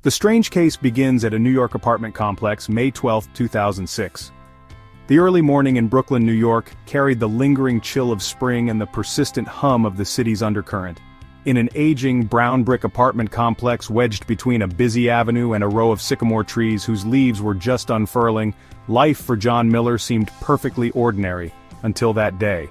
The strange case begins at a New York apartment complex, May 12, 2006. The early morning in Brooklyn, New York, carried the lingering chill of spring and the persistent hum of the city's undercurrent. In an aging, brown brick apartment complex wedged between a busy avenue and a row of sycamore trees whose leaves were just unfurling, life for John Miller seemed perfectly ordinary, until that day.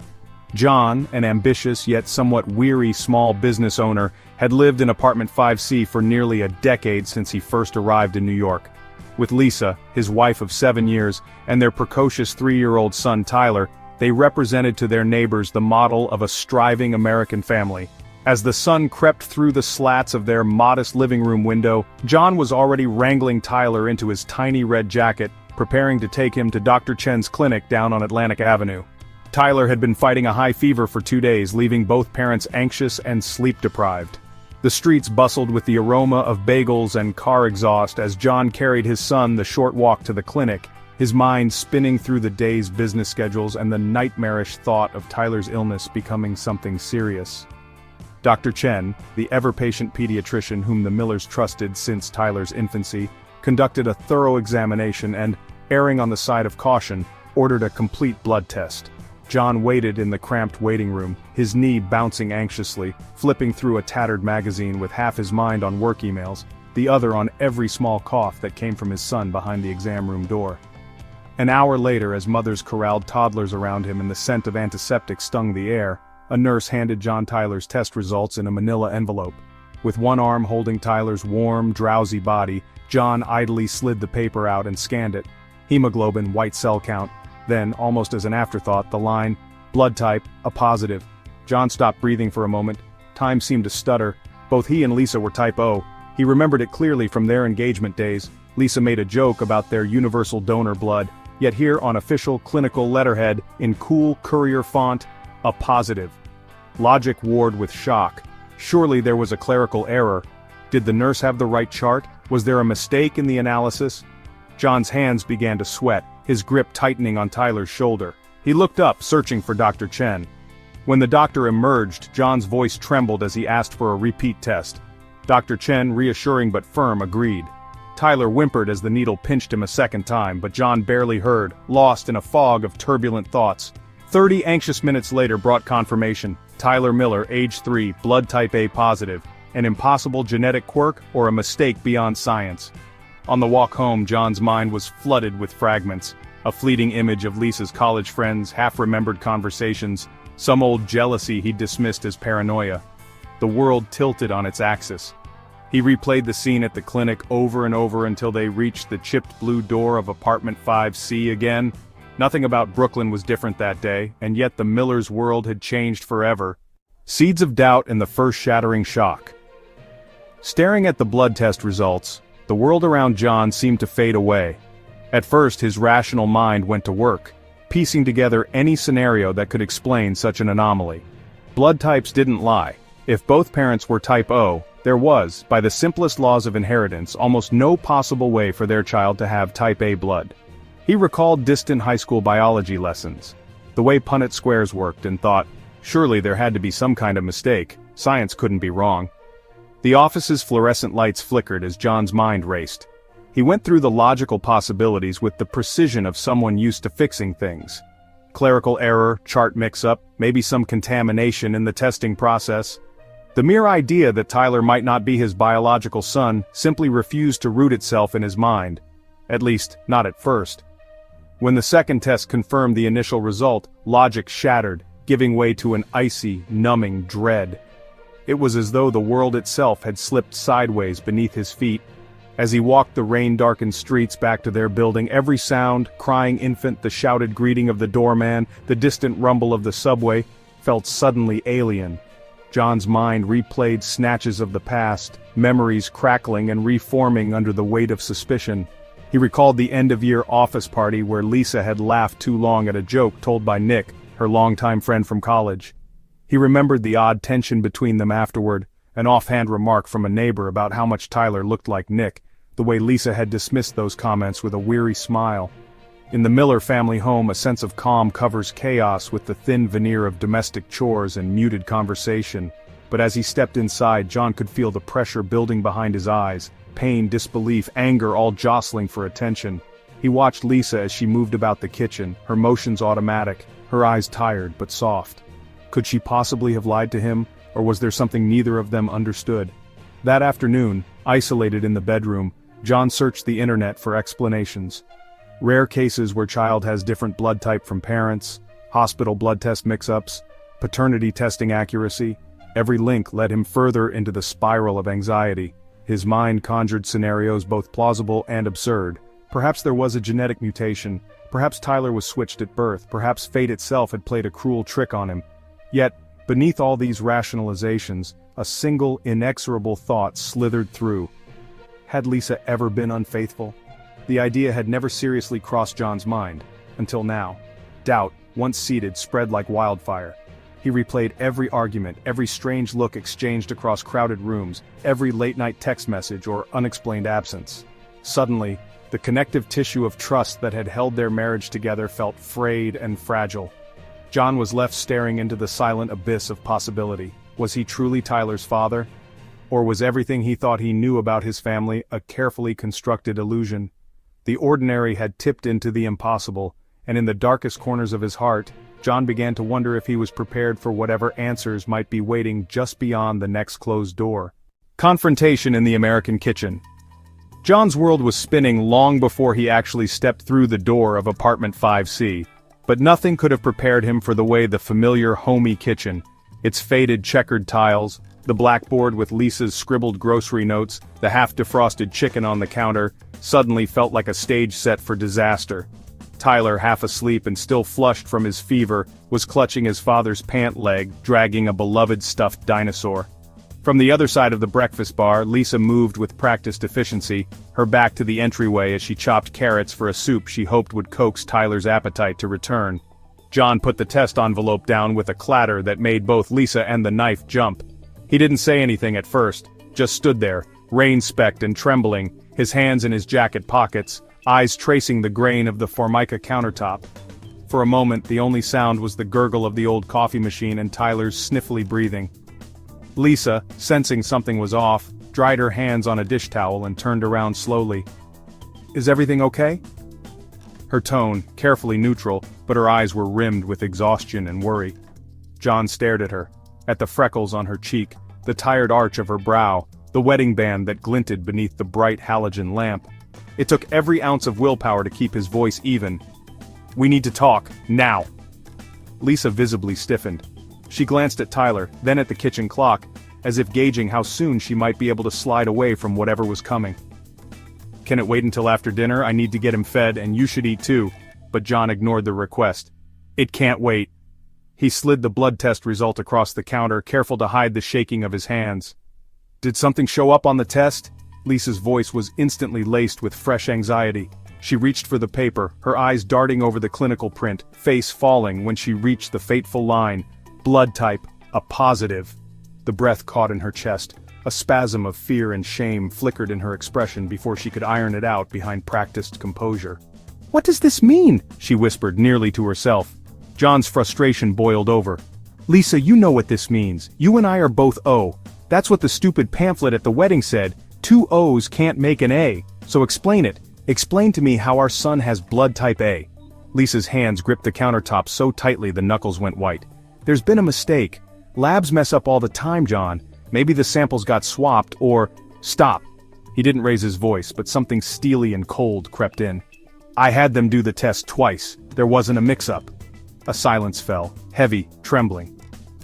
John, an ambitious yet somewhat weary small business owner, had lived in apartment 5C for nearly a decade since he first arrived in New York. With Lisa, his wife of 7 years, and their precocious 3-year-old son Tyler, they represented to their neighbors the model of a striving American family. As the sun crept through the slats of their modest living room window, John was already wrangling Tyler into his tiny red jacket, preparing to take him to Dr. Chen's clinic down on Atlantic Avenue. Tyler had been fighting a high fever for 2 days, leaving both parents anxious and sleep-deprived. The streets bustled with the aroma of bagels and car exhaust as John carried his son the short walk to the clinic, his mind spinning through the day's business schedules and the nightmarish thought of Tyler's illness becoming something serious. Dr. Chen, the ever-patient pediatrician whom the Millers trusted since Tyler's infancy, conducted a thorough examination and, erring on the side of caution, ordered a complete blood test. John waited in the cramped waiting room, his knee bouncing anxiously, flipping through a tattered magazine with half his mind on work emails, the other on every small cough that came from his son behind the exam room door. An hour later, as mothers corralled toddlers around him and the scent of antiseptic stung the air, a nurse handed John Tyler's test results in a manila envelope. With one arm holding Tyler's warm, drowsy body, John idly slid the paper out and scanned it. Hemoglobin, white cell count. Then, almost as an afterthought, the line, blood type, a positive. John stopped breathing for a moment. Time seemed to stutter. Both he and Lisa were type O. He remembered it clearly from their engagement days. Lisa made a joke about their universal donor blood, yet here on official clinical letterhead, in cool courier font, a positive. Logic warred with shock. Surely there was a clerical error. Did the nurse have the right chart? Was there a mistake in the analysis? John's hands began to sweat, his grip tightening on Tyler's shoulder. He looked up, searching for Dr. Chen. When the doctor emerged, John's voice trembled as he asked for a repeat test. Dr. Chen, reassuring but firm, agreed. Tyler whimpered as the needle pinched him a second time, but John barely heard, lost in a fog of turbulent thoughts. 30 anxious minutes later brought confirmation. Tyler Miller, age 3, blood type A positive. An impossible genetic quirk or a mistake beyond science? On the walk home, John's mind was flooded with fragments. A fleeting image of Lisa's college friends, half-remembered conversations, some old jealousy he dismissed as paranoia. The world tilted on its axis. He replayed the scene at the clinic over and over until they reached the chipped blue door of apartment 5C again. Nothing about Brooklyn was different that day, and yet the Millers' world had changed forever. Seeds of doubt and the first shattering shock. Staring at the blood test results, the world around John seemed to fade away. At first his rational mind went to work, piecing together any scenario that could explain such an anomaly. Blood types didn't lie. If both parents were type O, there was, by the simplest laws of inheritance, almost no possible way for their child to have type A blood. He recalled distant high school biology lessons, the way Punnett squares worked, and thought, surely there had to be some kind of mistake. Science couldn't be wrong. The office's fluorescent lights flickered as John's mind raced. He went through the logical possibilities with the precision of someone used to fixing things. Clerical error, chart mix-up, maybe some contamination in the testing process. The mere idea that Tyler might not be his biological son simply refused to root itself in his mind. At least, not at first. When the second test confirmed the initial result, logic shattered, giving way to an icy, numbing dread. It was as though the world itself had slipped sideways beneath his feet. As he walked the rain-darkened streets back to their building, every sound, crying infant, the shouted greeting of the doorman, the distant rumble of the subway, felt suddenly alien. John's mind replayed snatches of the past, memories crackling and reforming under the weight of suspicion. He recalled the end-of-year office party where Lisa had laughed too long at a joke told by Nick, her longtime friend from college. He remembered the odd tension between them afterward, an offhand remark from a neighbor about how much Tyler looked like Nick, the way Lisa had dismissed those comments with a weary smile. In the Miller family home, a sense of calm covers chaos with the thin veneer of domestic chores and muted conversation. But as he stepped inside, John could feel the pressure building behind his eyes, pain, disbelief, anger all jostling for attention. He watched Lisa as she moved about the kitchen, her motions automatic, her eyes tired but soft. Could she possibly have lied to him, or was there something neither of them understood? That afternoon, isolated in the bedroom, John searched the internet for explanations. Rare cases where child has different blood type from parents, hospital blood test mix-ups, paternity testing accuracy. Every link led him further into the spiral of anxiety. His mind conjured scenarios both plausible and absurd. Perhaps there was a genetic mutation, perhaps Tyler was switched at birth, perhaps fate itself had played a cruel trick on him. Yet, beneath all these rationalizations, a single inexorable thought slithered through. Had Lisa ever been unfaithful? The idea had never seriously crossed John's mind, until now. Doubt, once seated, spread like wildfire. He replayed every argument, every strange look exchanged across crowded rooms, every late-night text message or unexplained absence. Suddenly, the connective tissue of trust that had held their marriage together felt frayed and fragile. John was left staring into the silent abyss of possibility. Was he truly Tyler's father? Or was everything he thought he knew about his family a carefully constructed illusion? The ordinary had tipped into the impossible, and in the darkest corners of his heart, John began to wonder if he was prepared for whatever answers might be waiting just beyond the next closed door. Confrontation in the American kitchen. John's world was spinning long before he actually stepped through the door of apartment 5C, but nothing could have prepared him for the way the familiar homey kitchen, its faded checkered tiles, the blackboard with Lisa's scribbled grocery notes, the half-defrosted chicken on the counter, suddenly felt like a stage set for disaster. Tyler, half asleep and still flushed from his fever, was clutching his father's pant leg, dragging a beloved stuffed dinosaur. From the other side of the breakfast bar, Lisa moved with practiced efficiency, her back to the entryway as she chopped carrots for a soup she hoped would coax Tyler's appetite to return. John put the test envelope down with a clatter that made both Lisa and the knife jump. He didn't say anything at first, just stood there, rain-specked and trembling, his hands in his jacket pockets, eyes tracing the grain of the Formica countertop. For a moment, the only sound was the gurgle of the old coffee machine and Tyler's sniffly breathing. Lisa, sensing something was off, dried her hands on a dish towel and turned around slowly. "Is everything okay?" Her tone, carefully neutral, but her eyes were rimmed with exhaustion and worry. John stared at her, at the freckles on her cheek, the tired arch of her brow, the wedding band that glinted beneath the bright halogen lamp. It took every ounce of willpower to keep his voice even. "We need to talk, now." Lisa visibly stiffened. She glanced at Tyler, then at the kitchen clock, as if gauging how soon she might be able to slide away from whatever was coming. "Can it wait until after dinner? I need to get him fed and you should eat too." But John ignored the request. "It can't wait." He slid the blood test result across the counter, careful to hide the shaking of his hands. "Did something show up on the test?" Lisa's voice was instantly laced with fresh anxiety. She reached for the paper, her eyes darting over the clinical print, face falling when she reached the fateful line, "Blood type, a positive." The breath caught in her chest. A spasm of fear and shame flickered in her expression before she could iron it out behind practiced composure. "What does this mean?" she whispered nearly to herself. John's frustration boiled over. "Lisa, you know what this means. You and I are both O. That's what the stupid pamphlet at the wedding said. 2 O's can't make an A. So explain it. Explain to me how our son has blood type A." Lisa's hands gripped the countertop so tightly the knuckles went white. "There's been a mistake. Labs mess up all the time, John. Maybe the samples got swapped or—" "Stop." He didn't raise his voice, but something steely and cold crept in. "I had them do the test twice. There wasn't a mix-up." A silence fell, heavy, trembling.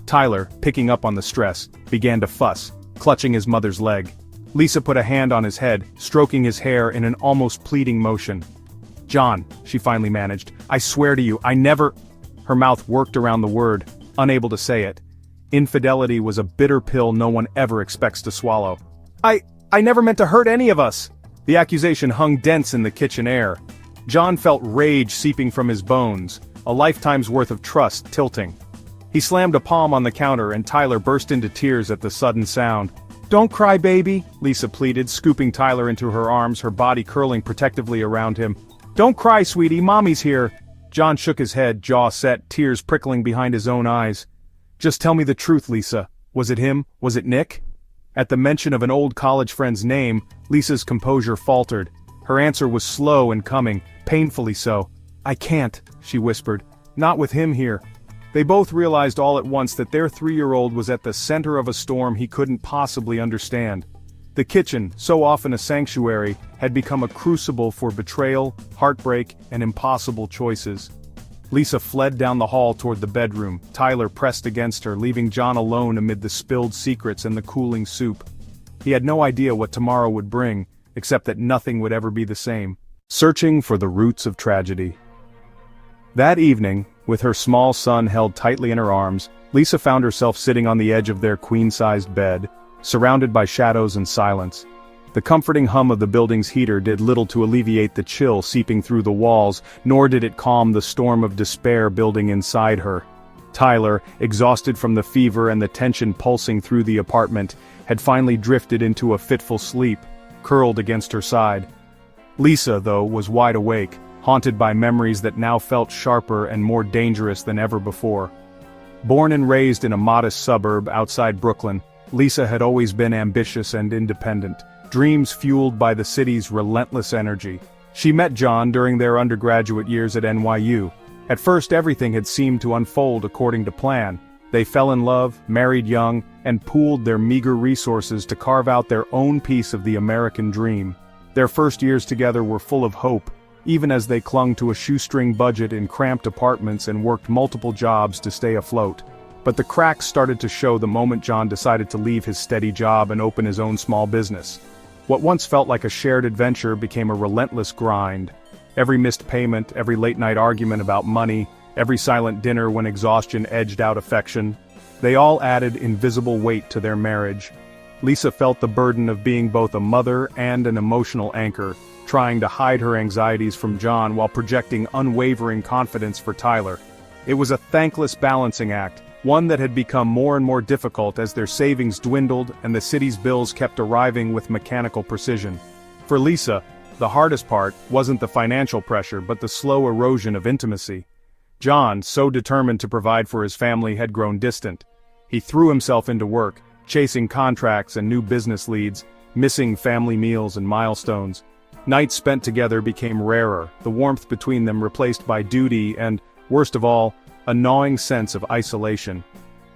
Tyler, picking up on the stress, began to fuss, clutching his mother's leg. Lisa put a hand on his head, stroking his hair in an almost pleading motion. "John," she finally managed, "I swear to you, I never—" Her mouth worked around the word, unable to say it. Infidelity was a bitter pill no one ever expects to swallow. I never meant to hurt any of us." The accusation hung dense in the kitchen air. John felt rage seeping from his bones, a lifetime's worth of trust tilting. He slammed a palm on the counter and Tyler burst into tears at the sudden sound. "Don't cry, baby," Lisa pleaded, scooping Tyler into her arms, her body curling protectively around him. "Don't cry, sweetie, Mommy's here." John shook his head, jaw set, tears prickling behind his own eyes. "Just tell me the truth, Lisa. Was it him? Was it Nick?" At the mention of an old college friend's name, Lisa's composure faltered. Her answer was slow and coming, painfully so. "I can't," she whispered. "Not with him here." They both realized all at once that their 3-year-old was at the center of a storm he couldn't possibly understand. The kitchen, so often a sanctuary, had become a crucible for betrayal, heartbreak, and impossible choices. Lisa fled down the hall toward the bedroom, Tyler pressed against her, leaving John alone amid the spilled secrets and the cooling soup. He had no idea what tomorrow would bring, except that nothing would ever be the same. Searching for the roots of tragedy. That evening, with her small son held tightly in her arms, Lisa found herself sitting on the edge of their queen-sized bed, surrounded by shadows and silence. The comforting hum of the building's heater did little to alleviate the chill seeping through the walls, nor did it calm the storm of despair building inside her. Tyler, exhausted from the fever and the tension pulsing through the apartment, had finally drifted into a fitful sleep, curled against her side. Lisa, though, was wide awake, haunted by memories that now felt sharper and more dangerous than ever before. Born and raised in a modest suburb outside Brooklyn, Lisa had always been ambitious and independent, dreams fueled by the city's relentless energy. She met John during their undergraduate years at NYU. At first everything had seemed to unfold according to plan. They fell in love, married young, and pooled their meager resources to carve out their own piece of the American dream. Their first years together were full of hope, even as they clung to a shoestring budget in cramped apartments and worked multiple jobs to stay afloat. But the cracks started to show the moment John decided to leave his steady job and open his own small business. What once felt like a shared adventure became a relentless grind. Every missed payment, every late-night argument about money, every silent dinner when exhaustion edged out affection, they all added invisible weight to their marriage. Lisa felt the burden of being both a mother and an emotional anchor, trying to hide her anxieties from John while projecting unwavering confidence for Tyler. It was a thankless balancing act, one that had become more and more difficult as their savings dwindled and the city's bills kept arriving with mechanical precision. For Lisa, the hardest part wasn't the financial pressure but the slow erosion of intimacy. John, so determined to provide for his family, had grown distant. He threw himself into work, chasing contracts and new business leads, missing family meals and milestones. Nights spent together became rarer, the warmth between them replaced by duty and, worst of all, a gnawing sense of isolation.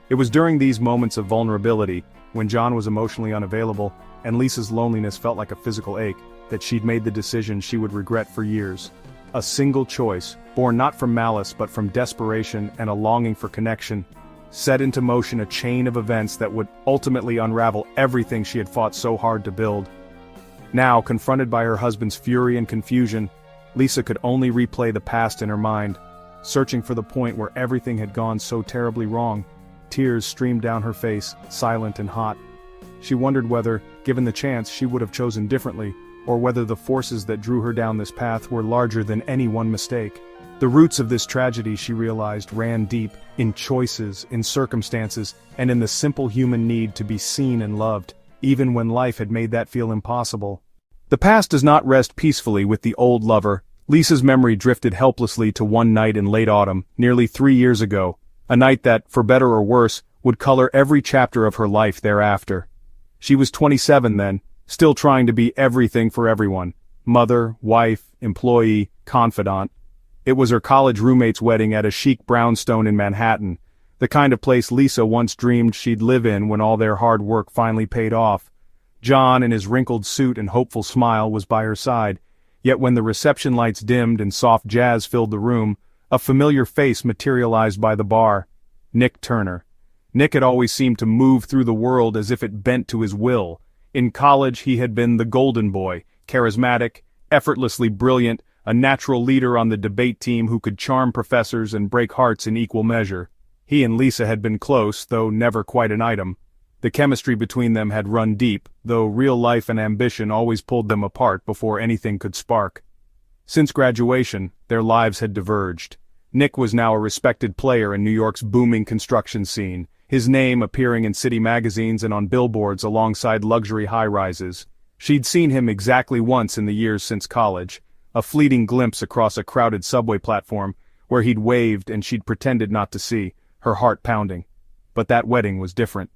It was during these moments of vulnerability, when John was emotionally unavailable, and Lisa's loneliness felt like a physical ache, that she'd made the decision she would regret for years. A single choice, born not from malice but from desperation and a longing for connection, set into motion a chain of events that would ultimately unravel everything she had fought so hard to build. Now, confronted by her husband's fury and confusion, Lisa could only replay the past in her mind, searching for the point where everything had gone so terribly wrong. Tears streamed down her face, silent and hot. She wondered whether, given the chance, she would have chosen differently, or whether the forces that drew her down this path were larger than any one mistake. The roots of this tragedy, she realized, ran deep, in choices, in circumstances, and in the simple human need to be seen and loved, even when life had made that feel impossible. The past does not rest peacefully with the old lover. Lisa's memory drifted helplessly to one night in late autumn, nearly 3 years ago, a night that, for better or worse, would color every chapter of her life thereafter. She was 27 then, still trying to be everything for everyone: mother, wife, employee, confidant. It was her college roommate's wedding at a chic brownstone in Manhattan, the kind of place Lisa once dreamed she'd live in when all their hard work finally paid off. John, in his wrinkled suit and hopeful smile, was by her side. Yet when the reception lights dimmed and soft jazz filled the room, a familiar face materialized by the bar: Nick Turner. Nick had always seemed to move through the world as if it bent to his will. In college he had been the golden boy, charismatic, effortlessly brilliant, a natural leader on the debate team who could charm professors and break hearts in equal measure. He and Lisa had been close, though never quite an item. The chemistry between them had run deep, though real life and ambition always pulled them apart before anything could spark. Since graduation, their lives had diverged. Nick was now a respected player in New York's booming construction scene, his name appearing in city magazines and on billboards alongside luxury high-rises. She'd seen him exactly once in the years since college, a fleeting glimpse across a crowded subway platform, where he'd waved and she'd pretended not to see, her heart pounding. But that wedding was different.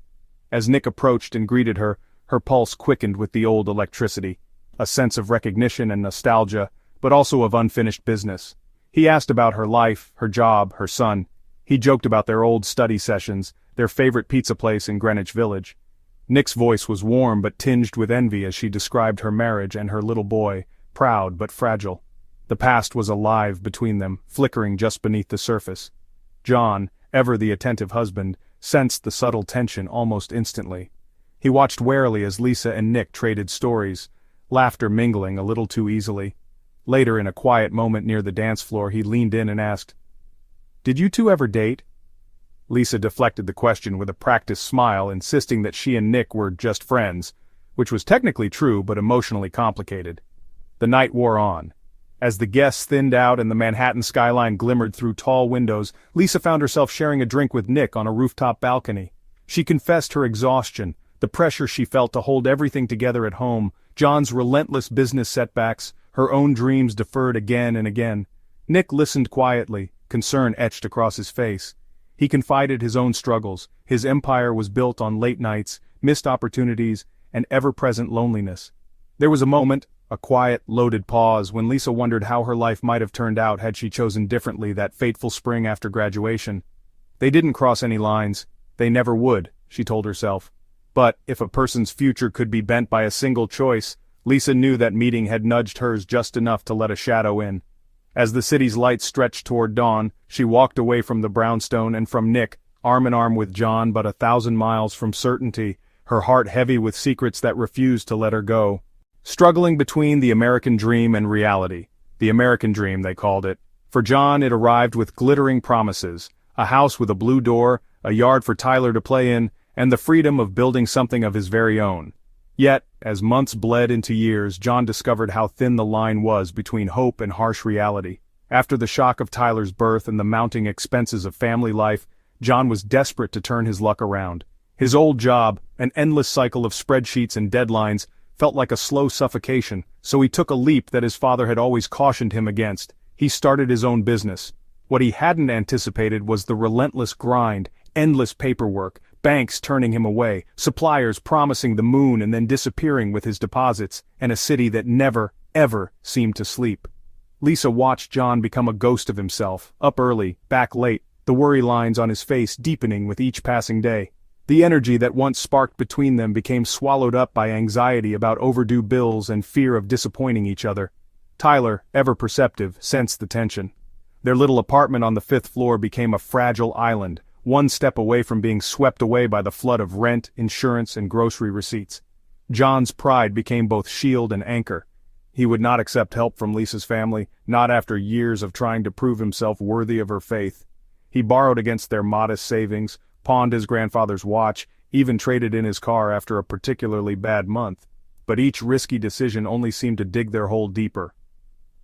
As Nick approached and greeted her, Her pulse quickened with the old electricity, a sense of recognition and nostalgia, but also of unfinished business. He asked about her life, her job, her son. He joked about their old study sessions, their favorite pizza place in Greenwich Village. Nick's voice was warm but tinged with envy as she described her marriage and her little boy, proud but fragile. The past was alive between them, flickering just beneath the surface. John, ever the attentive husband, sensed the subtle tension almost instantly. He watched warily as Lisa and Nick traded stories, laughter mingling a little too easily. Later, in a quiet moment near the dance floor, he leaned in and asked, "Did you two ever date?" Lisa deflected the question with a practiced smile, insisting that she and Nick were just friends, which was technically true but emotionally complicated. The night wore on. As the guests thinned out and the Manhattan skyline glimmered through tall windows, Lisa found herself sharing a drink with Nick on a rooftop balcony. She confessed her exhaustion, the pressure she felt to hold everything together at home, John's relentless business setbacks, her own dreams deferred again and again. Nick listened quietly, concern etched across his face. He confided his own struggles. His empire was built on late nights, missed opportunities, and ever-present loneliness. There was a moment, a quiet, loaded pause, when Lisa wondered how her life might have turned out had she chosen differently that fateful spring after graduation. They didn't cross any lines. They never would, she told herself. But if a person's future could be bent by a single choice, Lisa knew that meeting had nudged hers just enough to let a shadow in. As the city's lights stretched toward dawn, she walked away from the brownstone and from Nick, arm in arm with John, but 1,000 miles from certainty, her heart heavy with secrets that refused to let her go. Struggling between the American dream and reality. The American dream, they called it. For John, it arrived with glittering promises. A house with a blue door, a yard for Tyler to play in, and the freedom of building something of his very own. Yet, as months bled into years, John discovered how thin the line was between hope and harsh reality. After the shock of Tyler's birth and the mounting expenses of family life, John was desperate to turn his luck around. His old job, an endless cycle of spreadsheets and deadlines, felt like a slow suffocation, so he took a leap that his father had always cautioned him against. He started his own business. What he hadn't anticipated was the relentless grind, endless paperwork, banks turning him away, suppliers promising the moon and then disappearing with his deposits, and a city that never, ever seemed to sleep. Lisa watched John become a ghost of himself, up early, back late, the worry lines on his face deepening with each passing day. The energy that once sparked between them became swallowed up by anxiety about overdue bills and fear of disappointing each other. Tyler, ever perceptive, sensed the tension. Their little apartment on the 5th floor became a fragile island, one step away from being swept away by the flood of rent, insurance, and grocery receipts. John's pride became both shield and anchor. He would not accept help from Lisa's family, not after years of trying to prove himself worthy of her faith. He borrowed against their modest savings, pawned his grandfather's watch, even traded in his car after a particularly bad month. But each risky decision only seemed to dig their hole deeper.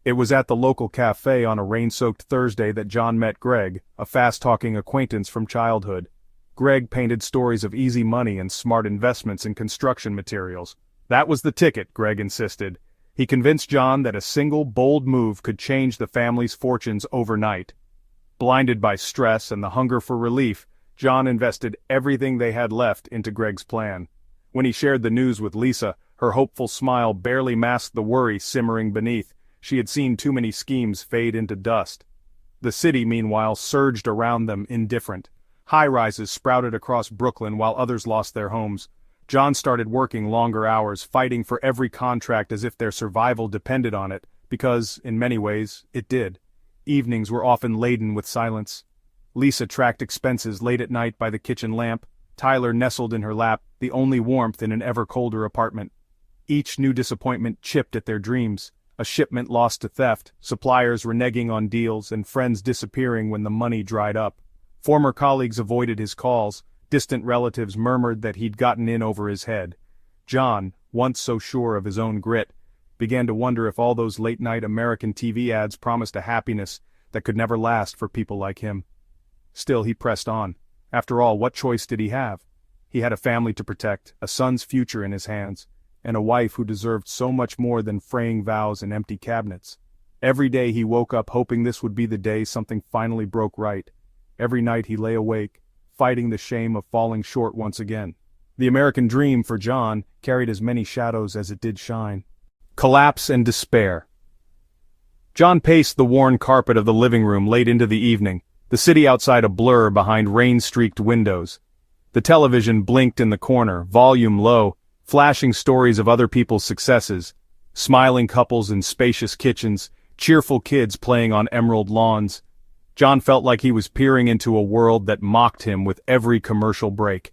It was at the local cafe on a rain-soaked Thursday that John met Greg, a fast-talking acquaintance from childhood. Greg painted stories of easy money and smart investments in construction materials. That was the ticket, Greg insisted. He convinced John that a single bold move could change the family's fortunes overnight. Blinded by stress and the hunger for relief, John invested everything they had left into Greg's plan. When he shared the news with Lisa, her hopeful smile barely masked the worry simmering beneath. She had seen too many schemes fade into dust. The city, meanwhile, surged around them indifferent. High-rises sprouted across Brooklyn while others lost their homes. John started working longer hours, fighting for every contract as if their survival depended on it, because, in many ways, it did. Evenings were often laden with silence. Lisa tracked expenses late at night by the kitchen lamp. Tyler nestled in her lap, the only warmth in an ever-colder apartment. Each new disappointment chipped at their dreams. A shipment lost to theft, suppliers reneging on deals, and friends disappearing when the money dried up. Former colleagues avoided his calls. Distant relatives murmured that he'd gotten in over his head. John, once so sure of his own grit, began to wonder if all those late-night American TV ads promised a happiness that could never last for people like him. Still, he pressed on. After all, what choice did he have? He had a family to protect, a son's future in his hands, and a wife who deserved so much more than fraying vows and empty cabinets. Every day he woke up hoping this would be the day something finally broke right. Every night he lay awake, fighting the shame of falling short once again. The American dream, for John, carried as many shadows as it did shine. Collapse and despair. John paced the worn carpet of the living room late into the evening, the city outside a blur behind rain-streaked windows. The television blinked in the corner, volume low, flashing stories of other people's successes, smiling couples in spacious kitchens, cheerful kids playing on emerald lawns. John felt like he was peering into a world that mocked him with every commercial break.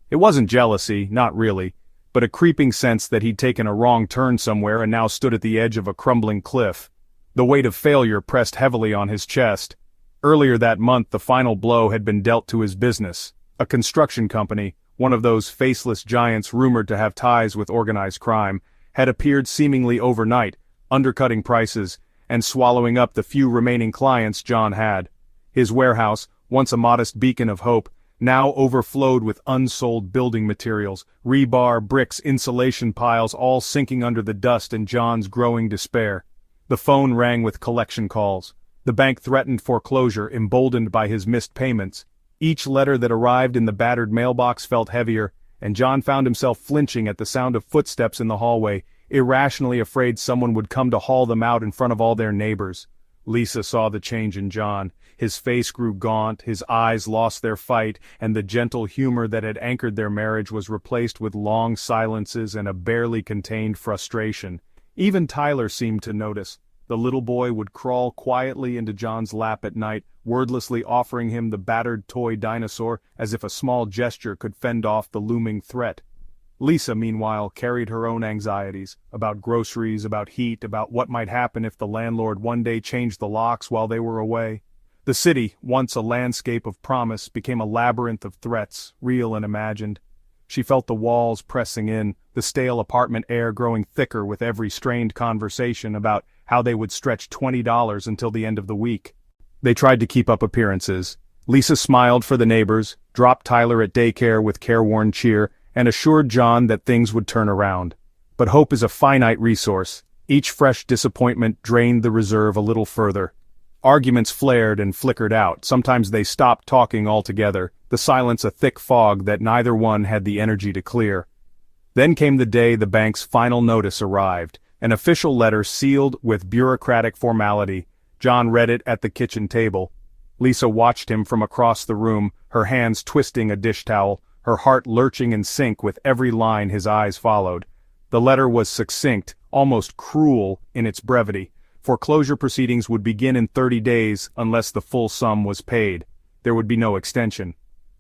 It wasn't jealousy, not really, but a creeping sense that he'd taken a wrong turn somewhere and now stood at the edge of a crumbling cliff. The weight of failure pressed heavily on his chest. Earlier that month the final blow had been dealt to his business. A construction company, one of those faceless giants rumored to have ties with organized crime, had appeared seemingly overnight, undercutting prices, and swallowing up the few remaining clients John had. His warehouse, once a modest beacon of hope, now overflowed with unsold building materials, rebar, bricks, insulation piles, all sinking under the dust in John's growing despair. The phone rang with collection calls. The bank threatened foreclosure, emboldened by his missed payments. Each letter that arrived in the battered mailbox felt heavier, and John found himself flinching at the sound of footsteps in the hallway, irrationally afraid someone would come to haul them out in front of all their neighbors. Lisa saw the change in John. His face grew gaunt, his eyes lost their fight, and the gentle humor that had anchored their marriage was replaced with long silences and a barely contained frustration. Even Tyler seemed to notice. The little boy would crawl quietly into John's lap at night, wordlessly offering him the battered toy dinosaur as if a small gesture could fend off the looming threat. Lisa, meanwhile, carried her own anxieties, about groceries, about heat, about what might happen if the landlord one day changed the locks while they were away. The city, once a landscape of promise, became a labyrinth of threats, real and imagined. She felt the walls pressing in, the stale apartment air growing thicker with every strained conversation about how they would stretch $20 until the end of the week. They tried to keep up appearances. Lisa smiled for the neighbors, dropped Tyler at daycare with careworn cheer, and assured John that things would turn around. But hope is a finite resource. Each fresh disappointment drained the reserve a little further. Arguments flared and flickered out. Sometimes they stopped talking altogether, the silence a thick fog that neither one had the energy to clear. Then came the day the bank's final notice arrived, an official letter sealed with bureaucratic formality. John read it at the kitchen table. Lisa watched him from across the room, her hands twisting a dish towel, her heart lurching in sync with every line his eyes followed. The letter was succinct, almost cruel in its brevity. Foreclosure proceedings would begin in 30 days unless the full sum was paid. There would be no extension.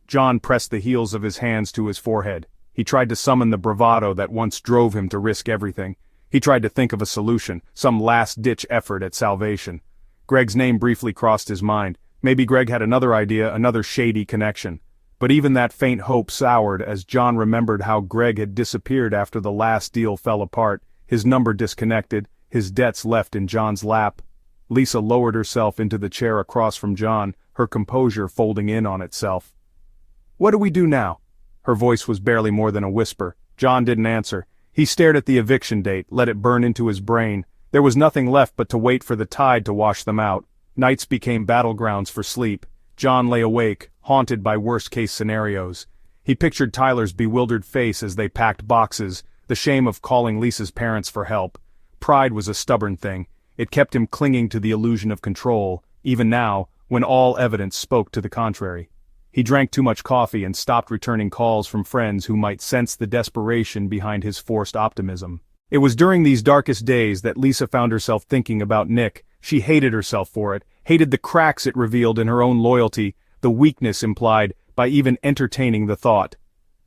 John pressed the heels of his hands to his forehead. He tried to summon the bravado that once drove him to risk everything. He tried to think of a solution, some last-ditch effort at salvation. Greg's name briefly crossed his mind. Maybe Greg had another idea, another shady connection. But even that faint hope soured as John remembered how Greg had disappeared after the last deal fell apart, his number disconnected, his debts left in John's lap. Lisa lowered herself into the chair across from John, her composure folding in on itself. "What do we do now?" Her voice was barely more than a whisper. John didn't answer. He stared at the eviction date, let it burn into his brain. There was nothing left but to wait for the tide to wash them out. Nights became battlegrounds for sleep. John lay awake, haunted by worst-case scenarios. He pictured Tyler's bewildered face as they packed boxes, the shame of calling Lisa's parents for help. Pride was a stubborn thing. It kept him clinging to the illusion of control, even now, when all evidence spoke to the contrary. He drank too much coffee and stopped returning calls from friends who might sense the desperation behind his forced optimism. It was during these darkest days that Lisa found herself thinking about Nick. She hated herself for it, hated the cracks it revealed in her own loyalty, the weakness implied by even entertaining the thought.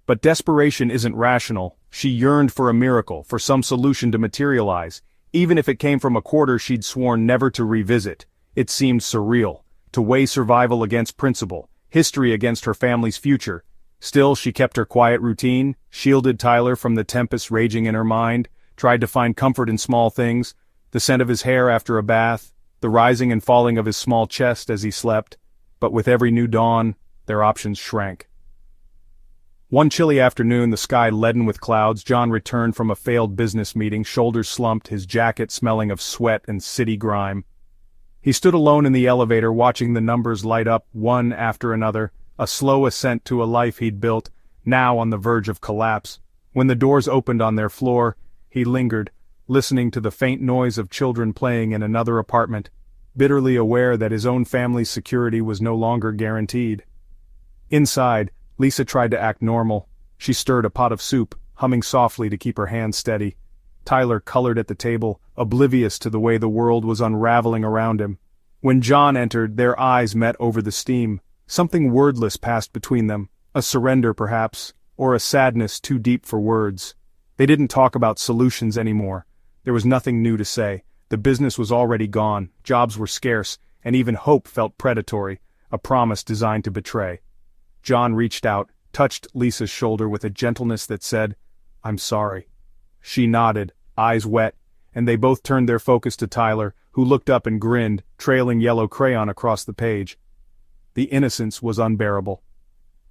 But desperation isn't rational. She yearned for a miracle, for some solution to materialize, even if it came from a quarter she'd sworn never to revisit. It seemed surreal, to weigh survival against principle, history against her family's future. Still, she kept her quiet routine, shielded Tyler from the tempest raging in her mind, tried to find comfort in small things, the scent of his hair after a bath, the rising and falling of his small chest as he slept. But with every new dawn, their options shrank. One chilly afternoon, the sky leaden with clouds, John returned from a failed business meeting, shoulders slumped, his jacket smelling of sweat and city grime. He stood alone in the elevator watching the numbers light up one after another, a slow ascent to a life he'd built, now on the verge of collapse. When the doors opened on their floor, he lingered, listening to the faint noise of children playing in another apartment, bitterly aware that his own family's security was no longer guaranteed. Inside, Lisa tried to act normal. She stirred a pot of soup, humming softly to keep her hands steady. Tyler colored at the table, oblivious to the way the world was unraveling around him. When John entered, their eyes met over the steam. Something wordless passed between them, a surrender perhaps, or a sadness too deep for words. They didn't talk about solutions anymore. There was nothing new to say. The business was already gone, jobs were scarce, and even hope felt predatory, a promise designed to betray. John reached out, touched Lisa's shoulder with a gentleness that said, "I'm sorry." She nodded, eyes wet, and they both turned their focus to Tyler, who looked up and grinned, trailing yellow crayon across the page. The innocence was unbearable.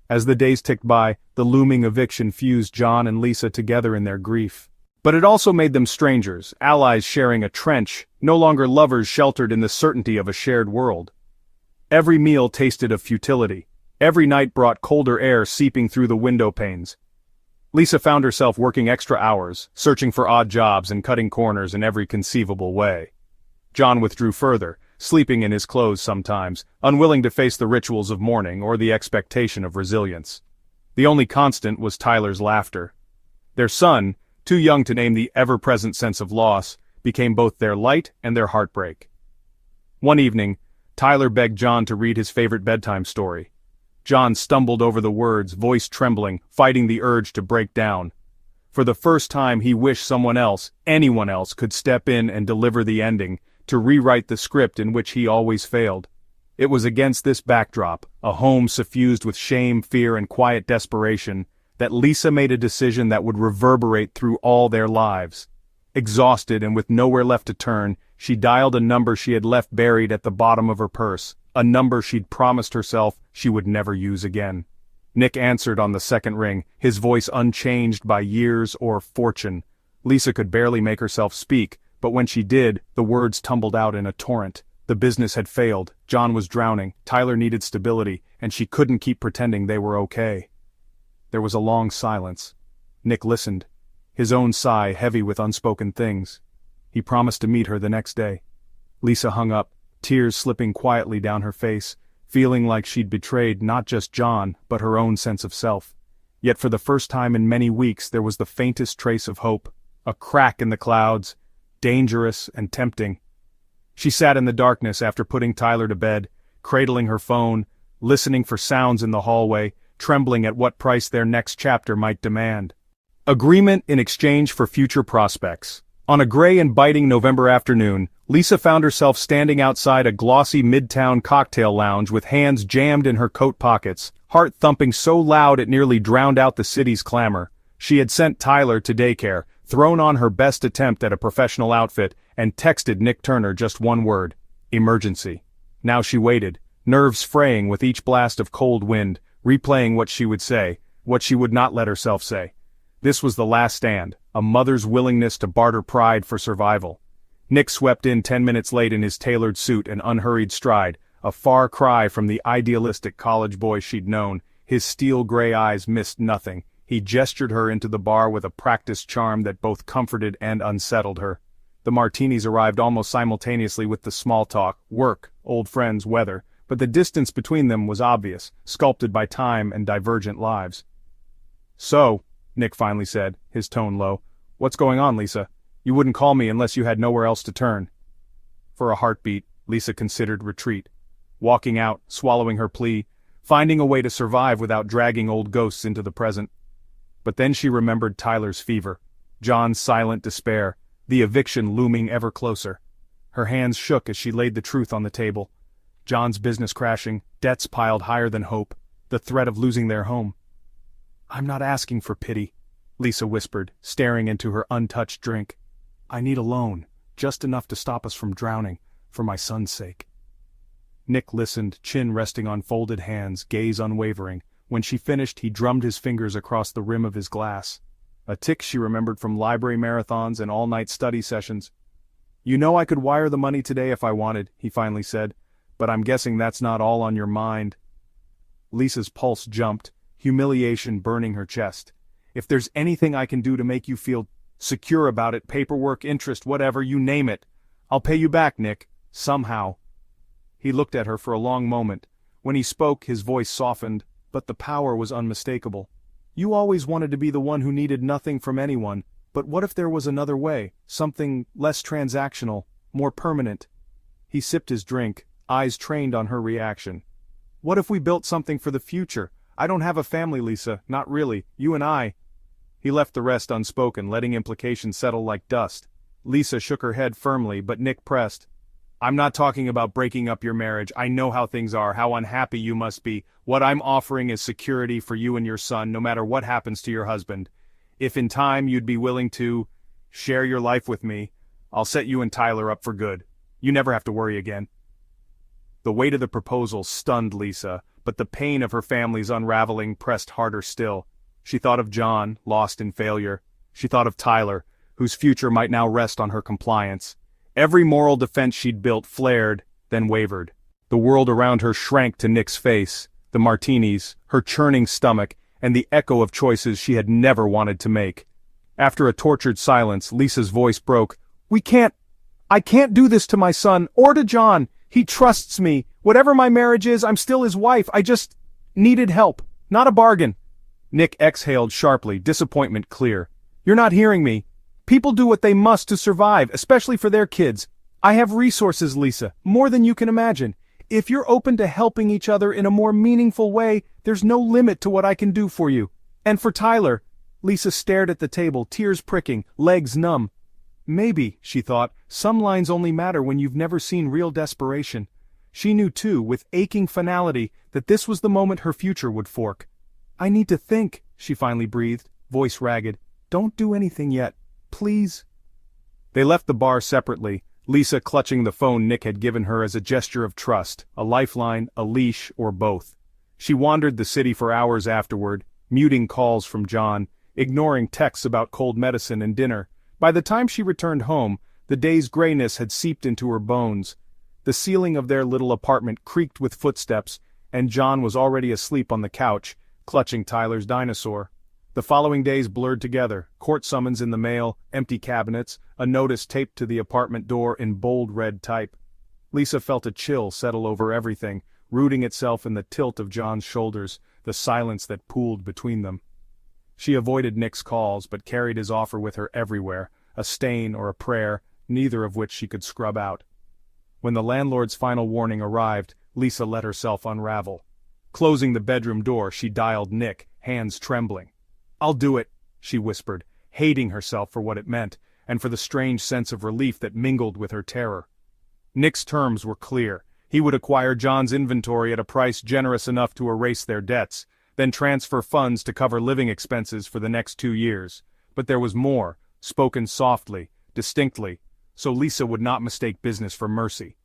As the days ticked by, the looming eviction fused John and Lisa together in their grief. But it also made them strangers, allies sharing a trench, no longer lovers sheltered in the certainty of a shared world. Every meal tasted of futility. Every night brought colder air seeping through the window panes. Lisa found herself working extra hours, searching for odd jobs and cutting corners in every conceivable way. John withdrew further, sleeping in his clothes sometimes, unwilling to face the rituals of mourning or the expectation of resilience. The only constant was Tyler's laughter. Their son, too young to name the ever-present sense of loss, became both their light and their heartbreak. One evening, Tyler begged John to read his favorite bedtime story. John stumbled over the words, voice trembling, fighting the urge to break down. For the first time he wished someone else, anyone else, could step in and deliver the ending, to rewrite the script in which he always failed. It was against this backdrop, a home suffused with shame, fear, and quiet desperation, that Lisa made a decision that would reverberate through all their lives. Exhausted and with nowhere left to turn, she dialed a number she had left buried at the bottom of her purse, a number she'd promised herself she would never use again. Nick answered on the second ring, his voice unchanged by years or fortune. Lisa could barely make herself speak, but when she did, the words tumbled out in a torrent. The business had failed, John was drowning, Tyler needed stability, and she couldn't keep pretending they were okay. There was a long silence. Nick listened, his own sigh heavy with unspoken things. He promised to meet her the next day. Lisa hung up, tears slipping quietly down her face, feeling like she'd betrayed not just John, but her own sense of self. Yet for the first time in many weeks there was the faintest trace of hope, a crack in the clouds, dangerous and tempting. She sat in the darkness after putting Tyler to bed, cradling her phone, listening for sounds in the hallway, trembling at what price their next chapter might demand. Agreement in exchange for future prospects. On a gray and biting November afternoon, Lisa found herself standing outside a glossy midtown cocktail lounge with hands jammed in her coat pockets, heart thumping so loud it nearly drowned out the city's clamor. She had sent Tyler to daycare, thrown on her best attempt at a professional outfit, and texted Nick Turner just one word: emergency. Now she waited, nerves fraying with each blast of cold wind, replaying what she would say, what she would not let herself say. This was the last stand, a mother's willingness to barter pride for survival. Nick swept in 10 minutes late in his tailored suit and unhurried stride, a far cry from the idealistic college boy she'd known. His steel-gray eyes missed nothing. He gestured her into the bar with a practiced charm that both comforted and unsettled her. The martinis arrived almost simultaneously with the small talk, work, old friends, weather, but the distance between them was obvious, sculpted by time and divergent lives. "So," Nick finally said, his tone low, "what's going on, Lisa? You wouldn't call me unless you had nowhere else to turn." For a heartbeat, Lisa considered retreat. Walking out, swallowing her plea, finding a way to survive without dragging old ghosts into the present. But then she remembered Tyler's fever, John's silent despair, the eviction looming ever closer. Her hands shook as she laid the truth on the table. John's business crashing, debts piled higher than hope, the threat of losing their home. "I'm not asking for pity," Lisa whispered, staring into her untouched drink. "I need a loan, just enough to stop us from drowning, for my son's sake." Nick listened, chin resting on folded hands, gaze unwavering. When she finished, he drummed his fingers across the rim of his glass. A tic she remembered from library marathons and all-night study sessions. "You know I could wire the money today if I wanted," he finally said, "but I'm guessing that's not all on your mind." Lisa's pulse jumped. humiliation burning her chest. "If there's anything I can do to make you feel secure about it, paperwork, interest, whatever, you name it, I'll pay you back, Nick, somehow." He looked at her for a long moment. When he spoke, his voice softened, but the power was unmistakable. "You always wanted to be the one who needed nothing from anyone, but what if there was another way, something less transactional, more permanent?" He sipped his drink, eyes trained on her reaction. "What if we built something for the future? I don't have a family, Lisa, not really, you and I." He left the rest unspoken, letting implications settle like dust. Lisa shook her head firmly, but Nick pressed. "I'm not talking about breaking up your marriage. I know how things are, how unhappy you must be. What I'm offering is security for you and your son, no matter what happens to your husband. If in time you'd be willing to share your life with me, I'll set you and Tyler up for good. You never have to worry again." The weight of the proposal stunned Lisa, but the pain of her family's unraveling pressed harder still. She thought of John, lost in failure. She thought of Tyler, whose future might now rest on her compliance. Every moral defense she'd built flared, then wavered. The world around her shrank to Nick's face, the martinis, her churning stomach, and the echo of choices she had never wanted to make. After a tortured silence, Lisa's voice broke. I can't do this to my son, or to John. He trusts me. Whatever my marriage is, I'm still his wife. I just needed help, not a bargain." Nick exhaled sharply, disappointment clear. "You're not hearing me. People do what they must to survive, especially for their kids. I have resources, Lisa, more than you can imagine. If you're open to helping each other in a more meaningful way, there's no limit to what I can do for you. And for Tyler." Lisa stared at the table, tears pricking, legs numb. Maybe, she thought, some lines only matter when you've never seen real desperation. She knew too, with aching finality, that this was the moment her future would fork. "I need to think," she finally breathed, voice ragged. "Don't do anything yet. Please." They left the bar separately, Lisa clutching the phone Nick had given her as a gesture of trust, a lifeline, a leash, or both. She wandered the city for hours afterward, muting calls from John, ignoring texts about cold medicine and dinner. By the time she returned home, the day's grayness had seeped into her bones. The ceiling of their little apartment creaked with footsteps, and John was already asleep on the couch, clutching Tyler's dinosaur. The following days blurred together, court summons in the mail, empty cabinets, a notice taped to the apartment door in bold red type. Lisa felt a chill settle over everything, rooting itself in the tilt of John's shoulders, the silence that pooled between them. She avoided Nick's calls but carried his offer with her everywhere, a stain or a prayer, neither of which she could scrub out. When the landlord's final warning arrived, Lisa let herself unravel. Closing the bedroom door, she dialed Nick, hands trembling. "I'll do it," she whispered, hating herself for what it meant, and for the strange sense of relief that mingled with her terror. Nick's terms were clear. He would acquire John's inventory at a price generous enough to erase their debts, then transfer funds to cover living expenses for the next 2 years. But there was more, spoken softly, distinctly, so Lisa would not mistake business for mercy.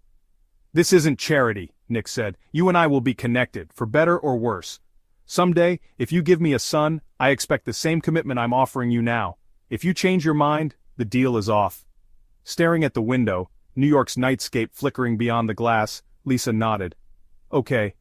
"This isn't charity," Nick said. "You and I will be connected, for better or worse. Someday, if you give me a son, I expect the same commitment I'm offering you now. If you change your mind, the deal is off." Staring at the window, New York's nightscape flickering beyond the glass, Lisa nodded. "Okay."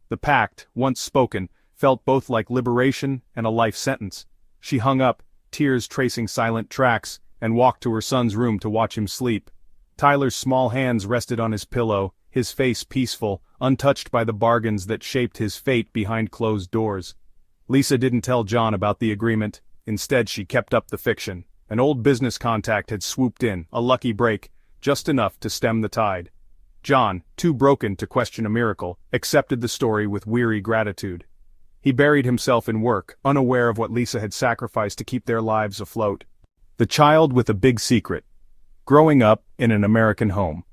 The pact, once spoken, felt both like liberation and a life sentence. She hung up, tears tracing silent tracks, and walked to her son's room to watch him sleep. Tyler's small hands rested on his pillow, his face peaceful, untouched by the bargains that shaped his fate behind closed doors. Lisa didn't tell John about the agreement. Instead, she kept up the fiction. An old business contact had swooped in, a lucky break, just enough to stem the tide. John, too broken to question a miracle, accepted the story with weary gratitude. He buried himself in work, unaware of what Lisa had sacrificed to keep their lives afloat. The child with a big secret. Growing up in an American home.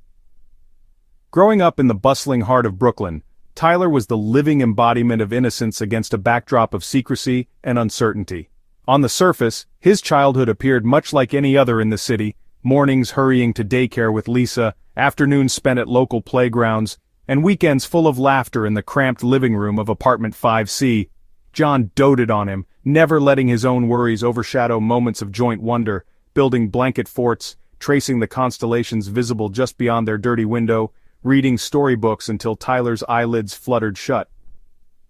Growing up in the bustling heart of Brooklyn, Tyler was the living embodiment of innocence against a backdrop of secrecy and uncertainty. On the surface, his childhood appeared much like any other in the city, mornings hurrying to daycare with Lisa, afternoons spent at local playgrounds, and weekends full of laughter in the cramped living room of apartment 5C. John doted on him, never letting his own worries overshadow moments of joint wonder, building blanket forts, tracing the constellations visible just beyond their dirty window, reading storybooks until Tyler's eyelids fluttered shut.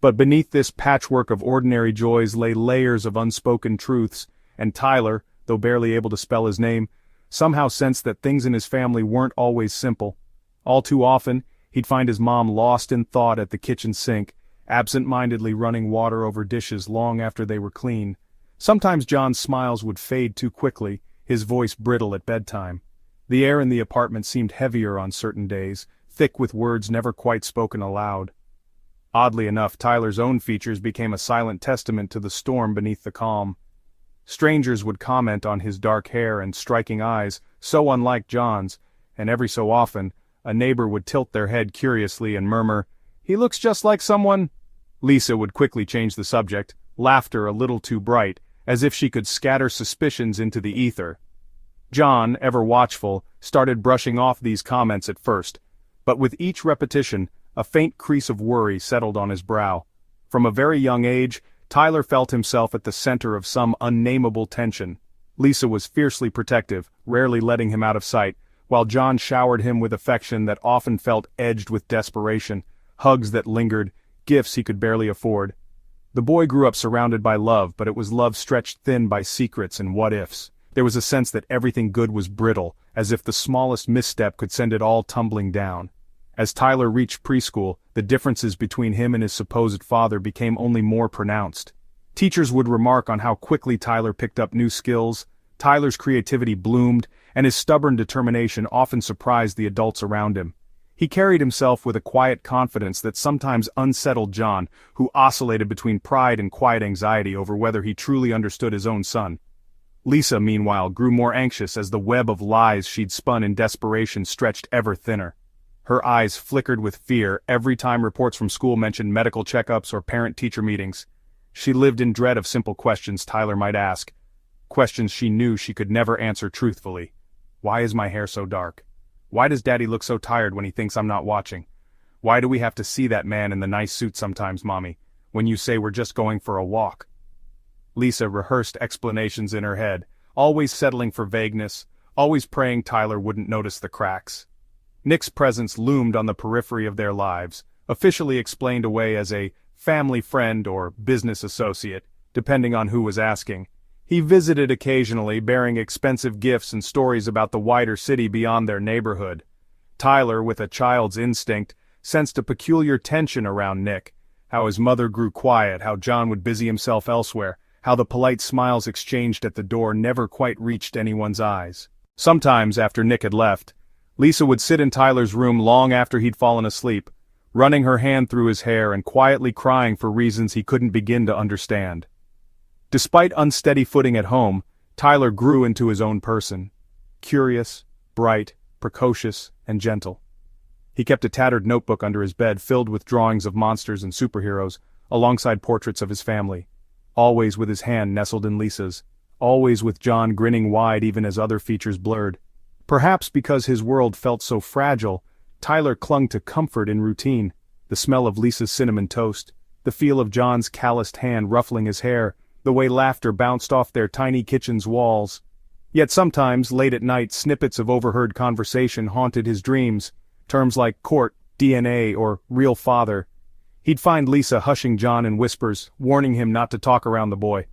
But beneath this patchwork of ordinary joys lay layers of unspoken truths, and Tyler, though barely able to spell his name, somehow sensed that things in his family weren't always simple. All too often, he'd find his mom lost in thought at the kitchen sink, absent-mindedly running water over dishes long after they were clean. Sometimes John's smiles would fade too quickly, his voice brittle at bedtime. The air in the apartment seemed heavier on certain days, thick with words never quite spoken aloud. Oddly enough, Tyler's own features became a silent testament to the storm beneath the calm. Strangers would comment on his dark hair and striking eyes, so unlike John's, and every so often, a neighbor would tilt their head curiously and murmur, "He looks just like someone." Lisa would quickly change the subject, laughter a little too bright, as if she could scatter suspicions into the ether. John, ever watchful, started brushing off these comments at first, but with each repetition, a faint crease of worry settled on his brow. From a very young age, Tyler felt himself at the center of some unnameable tension. Lisa was fiercely protective, rarely letting him out of sight, while John showered him with affection that often felt edged with desperation, hugs that lingered, gifts he could barely afford. The boy grew up surrounded by love, but it was love stretched thin by secrets and what-ifs. There was a sense that everything good was brittle, as if the smallest misstep could send it all tumbling down. As Tyler reached preschool, the differences between him and his supposed father became only more pronounced. Teachers would remark on how quickly Tyler picked up new skills, Tyler's creativity bloomed, and his stubborn determination often surprised the adults around him. He carried himself with a quiet confidence that sometimes unsettled John, who oscillated between pride and quiet anxiety over whether he truly understood his own son. Lisa, meanwhile, grew more anxious as the web of lies she'd spun in desperation stretched ever thinner. Her eyes flickered with fear every time reports from school mentioned medical checkups or parent-teacher meetings. She lived in dread of simple questions Tyler might ask, questions she knew she could never answer truthfully. Why is my hair so dark? Why does Daddy look so tired when he thinks I'm not watching? Why do we have to see that man in the nice suit sometimes, Mommy, when you say we're just going for a walk? Lisa rehearsed explanations in her head, always settling for vagueness, always praying Tyler wouldn't notice the cracks. Nick's presence loomed on the periphery of their lives, officially explained away as a family friend or business associate, depending on who was asking. He visited occasionally, bearing expensive gifts and stories about the wider city beyond their neighborhood. Tyler, with a child's instinct, sensed a peculiar tension around Nick, how his mother grew quiet, how John would busy himself elsewhere, how the polite smiles exchanged at the door never quite reached anyone's eyes. Sometimes, after Nick had left, Lisa would sit in Tyler's room long after he'd fallen asleep, running her hand through his hair and quietly crying for reasons he couldn't begin to understand. Despite unsteady footing at home, Tyler grew into his own person. Curious, bright, precocious, and gentle. He kept a tattered notebook under his bed filled with drawings of monsters and superheroes, alongside portraits of his family. Always with his hand nestled in Lisa's, always with John grinning wide even as other features blurred. Perhaps because his world felt so fragile, Tyler clung to comfort in routine, the smell of Lisa's cinnamon toast, the feel of John's calloused hand ruffling his hair, the way laughter bounced off their tiny kitchen's walls. Yet sometimes, late at night, snippets of overheard conversation haunted his dreams, terms like court, DNA, or real father. He'd find Lisa hushing John in whispers, warning him not to talk around the boy.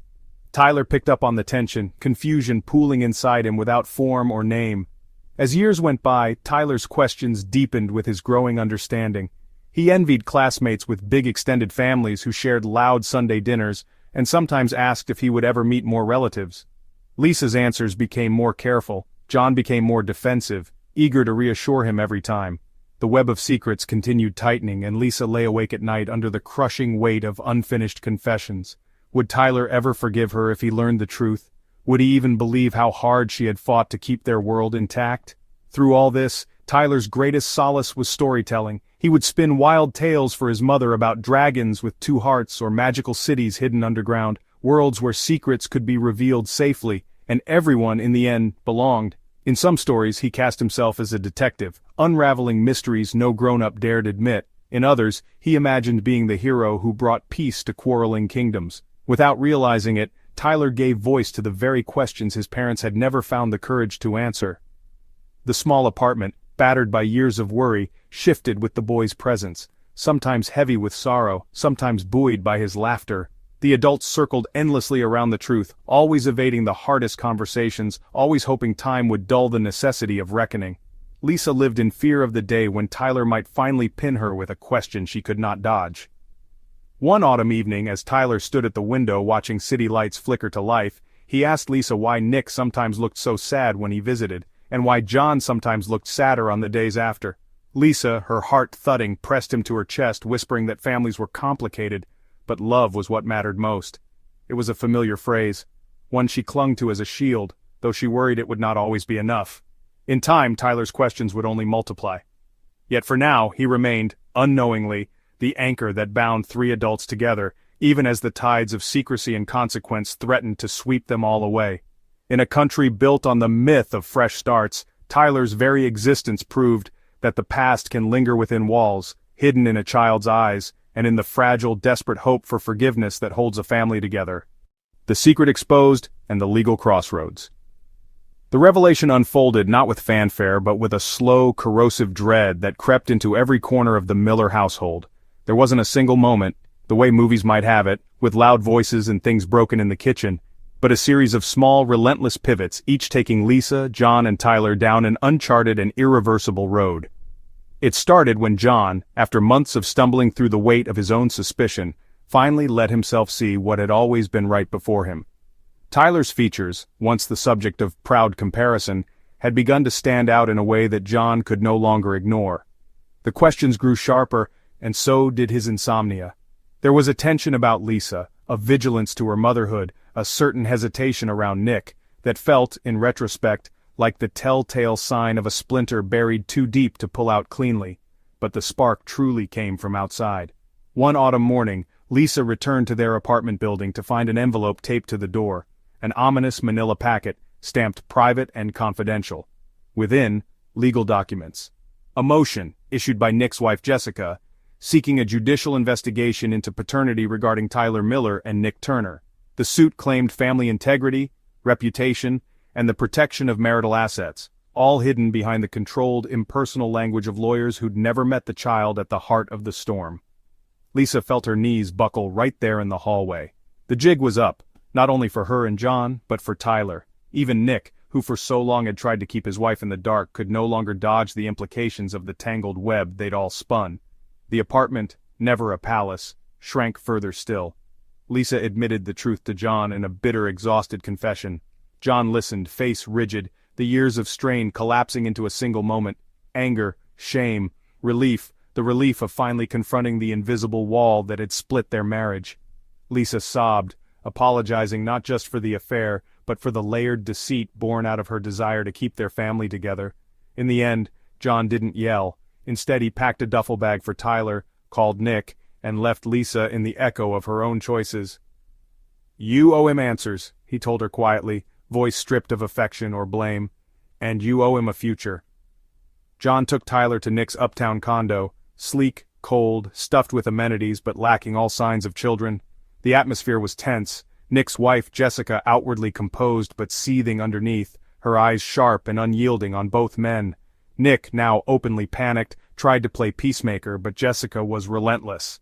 Tyler picked up on the tension, confusion pooling inside him without form or name. As years went by, Tyler's questions deepened with his growing understanding. He envied classmates with big extended families who shared loud Sunday dinners, and sometimes asked if he would ever meet more relatives. Lisa's answers became more careful, John became more defensive, eager to reassure him every time. The web of secrets continued tightening, and Lisa lay awake at night under the crushing weight of unfinished confessions. Would Tyler ever forgive her if he learned the truth? Would he even believe how hard she had fought to keep their world intact? Through all this, Tyler's greatest solace was storytelling. He would spin wild tales for his mother about dragons with two hearts or magical cities hidden underground, worlds where secrets could be revealed safely, and everyone in the end belonged. In some stories he cast himself as a detective, unraveling mysteries no grown-up dared admit. In others, he imagined being the hero who brought peace to quarreling kingdoms. Without realizing it, Tyler gave voice to the very questions his parents had never found the courage to answer. The small apartment, battered by years of worry, shifted with the boy's presence. sometimes heavy with sorrow, sometimes buoyed by his laughter. The adults circled endlessly around the truth, always evading the hardest conversations, always hoping time would dull the necessity of reckoning. Lisa lived in fear of the day when Tyler might finally pin her with a question she could not dodge. One autumn evening, as Tyler stood at the window watching city lights flicker to life, he asked Lisa why Nick sometimes looked so sad when he visited, and why John sometimes looked sadder on the days after. Lisa, her heart thudding, pressed him to her chest, whispering that families were complicated, but love was what mattered most. It was a familiar phrase, one she clung to as a shield, though she worried it would not always be enough. In time, Tyler's questions would only multiply. Yet for now, he remained, unknowingly, the anchor that bound three adults together, even as the tides of secrecy and consequence threatened to sweep them all away. In a country built on the myth of fresh starts, Tyler's very existence proved that the past can linger within walls, hidden in a child's eyes, and in the fragile, desperate hope for forgiveness that holds a family together. The secret exposed, and the legal crossroads. The revelation unfolded not with fanfare but with a slow, corrosive dread that crept into every corner of the Miller household. There wasn't a single moment, the way movies might have it, with loud voices and things broken in the kitchen, but a series of small, relentless pivots, each taking Lisa, John, and Tyler down an uncharted and irreversible road. It started when John, after months of stumbling through the weight of his own suspicion, finally let himself see what had always been right before him. Tyler's features, once the subject of proud comparison, had begun to stand out in a way that John could no longer ignore. The questions grew sharper, and so did his insomnia. There was a tension about Lisa, a vigilance to her motherhood, a certain hesitation around Nick, that felt, in retrospect, like the telltale sign of a splinter buried too deep to pull out cleanly. But the spark truly came from outside. One autumn morning, Lisa returned to their apartment building to find an envelope taped to the door, an ominous manila packet, stamped private and confidential. Within, legal documents. A motion, issued by Nick's wife Jessica, seeking a judicial investigation into paternity regarding Tyler Miller and Nick Turner. The suit claimed family integrity, reputation, and the protection of marital assets, all hidden behind the controlled, impersonal language of lawyers who'd never met the child at the heart of the storm. Lisa felt her knees buckle right there in the hallway. The jig was up, not only for her and John, but for Tyler. Even Nick, who for so long had tried to keep his wife in the dark, could no longer dodge the implications of the tangled web they'd all spun. The apartment, never a palace, shrank further still. Lisa admitted the truth to John in a bitter, exhausted confession. John listened, face rigid, the years of strain collapsing into a single moment. Anger, shame, relief, the relief of finally confronting the invisible wall that had split their marriage. Lisa sobbed, apologizing not just for the affair, but for the layered deceit born out of her desire to keep their family together. In the end, John didn't yell. Instead, he packed a duffel bag for Tyler, called Nick, and left Lisa in the echo of her own choices. "You owe him answers," he told her quietly, voice stripped of affection or blame, "and you owe him a future." John took Tyler to Nick's uptown condo, sleek, cold, stuffed with amenities but lacking all signs of children. The atmosphere was tense, Nick's wife Jessica outwardly composed but seething underneath, her eyes sharp and unyielding on both men. Nick, now openly panicked, tried to play peacemaker, but Jessica was relentless.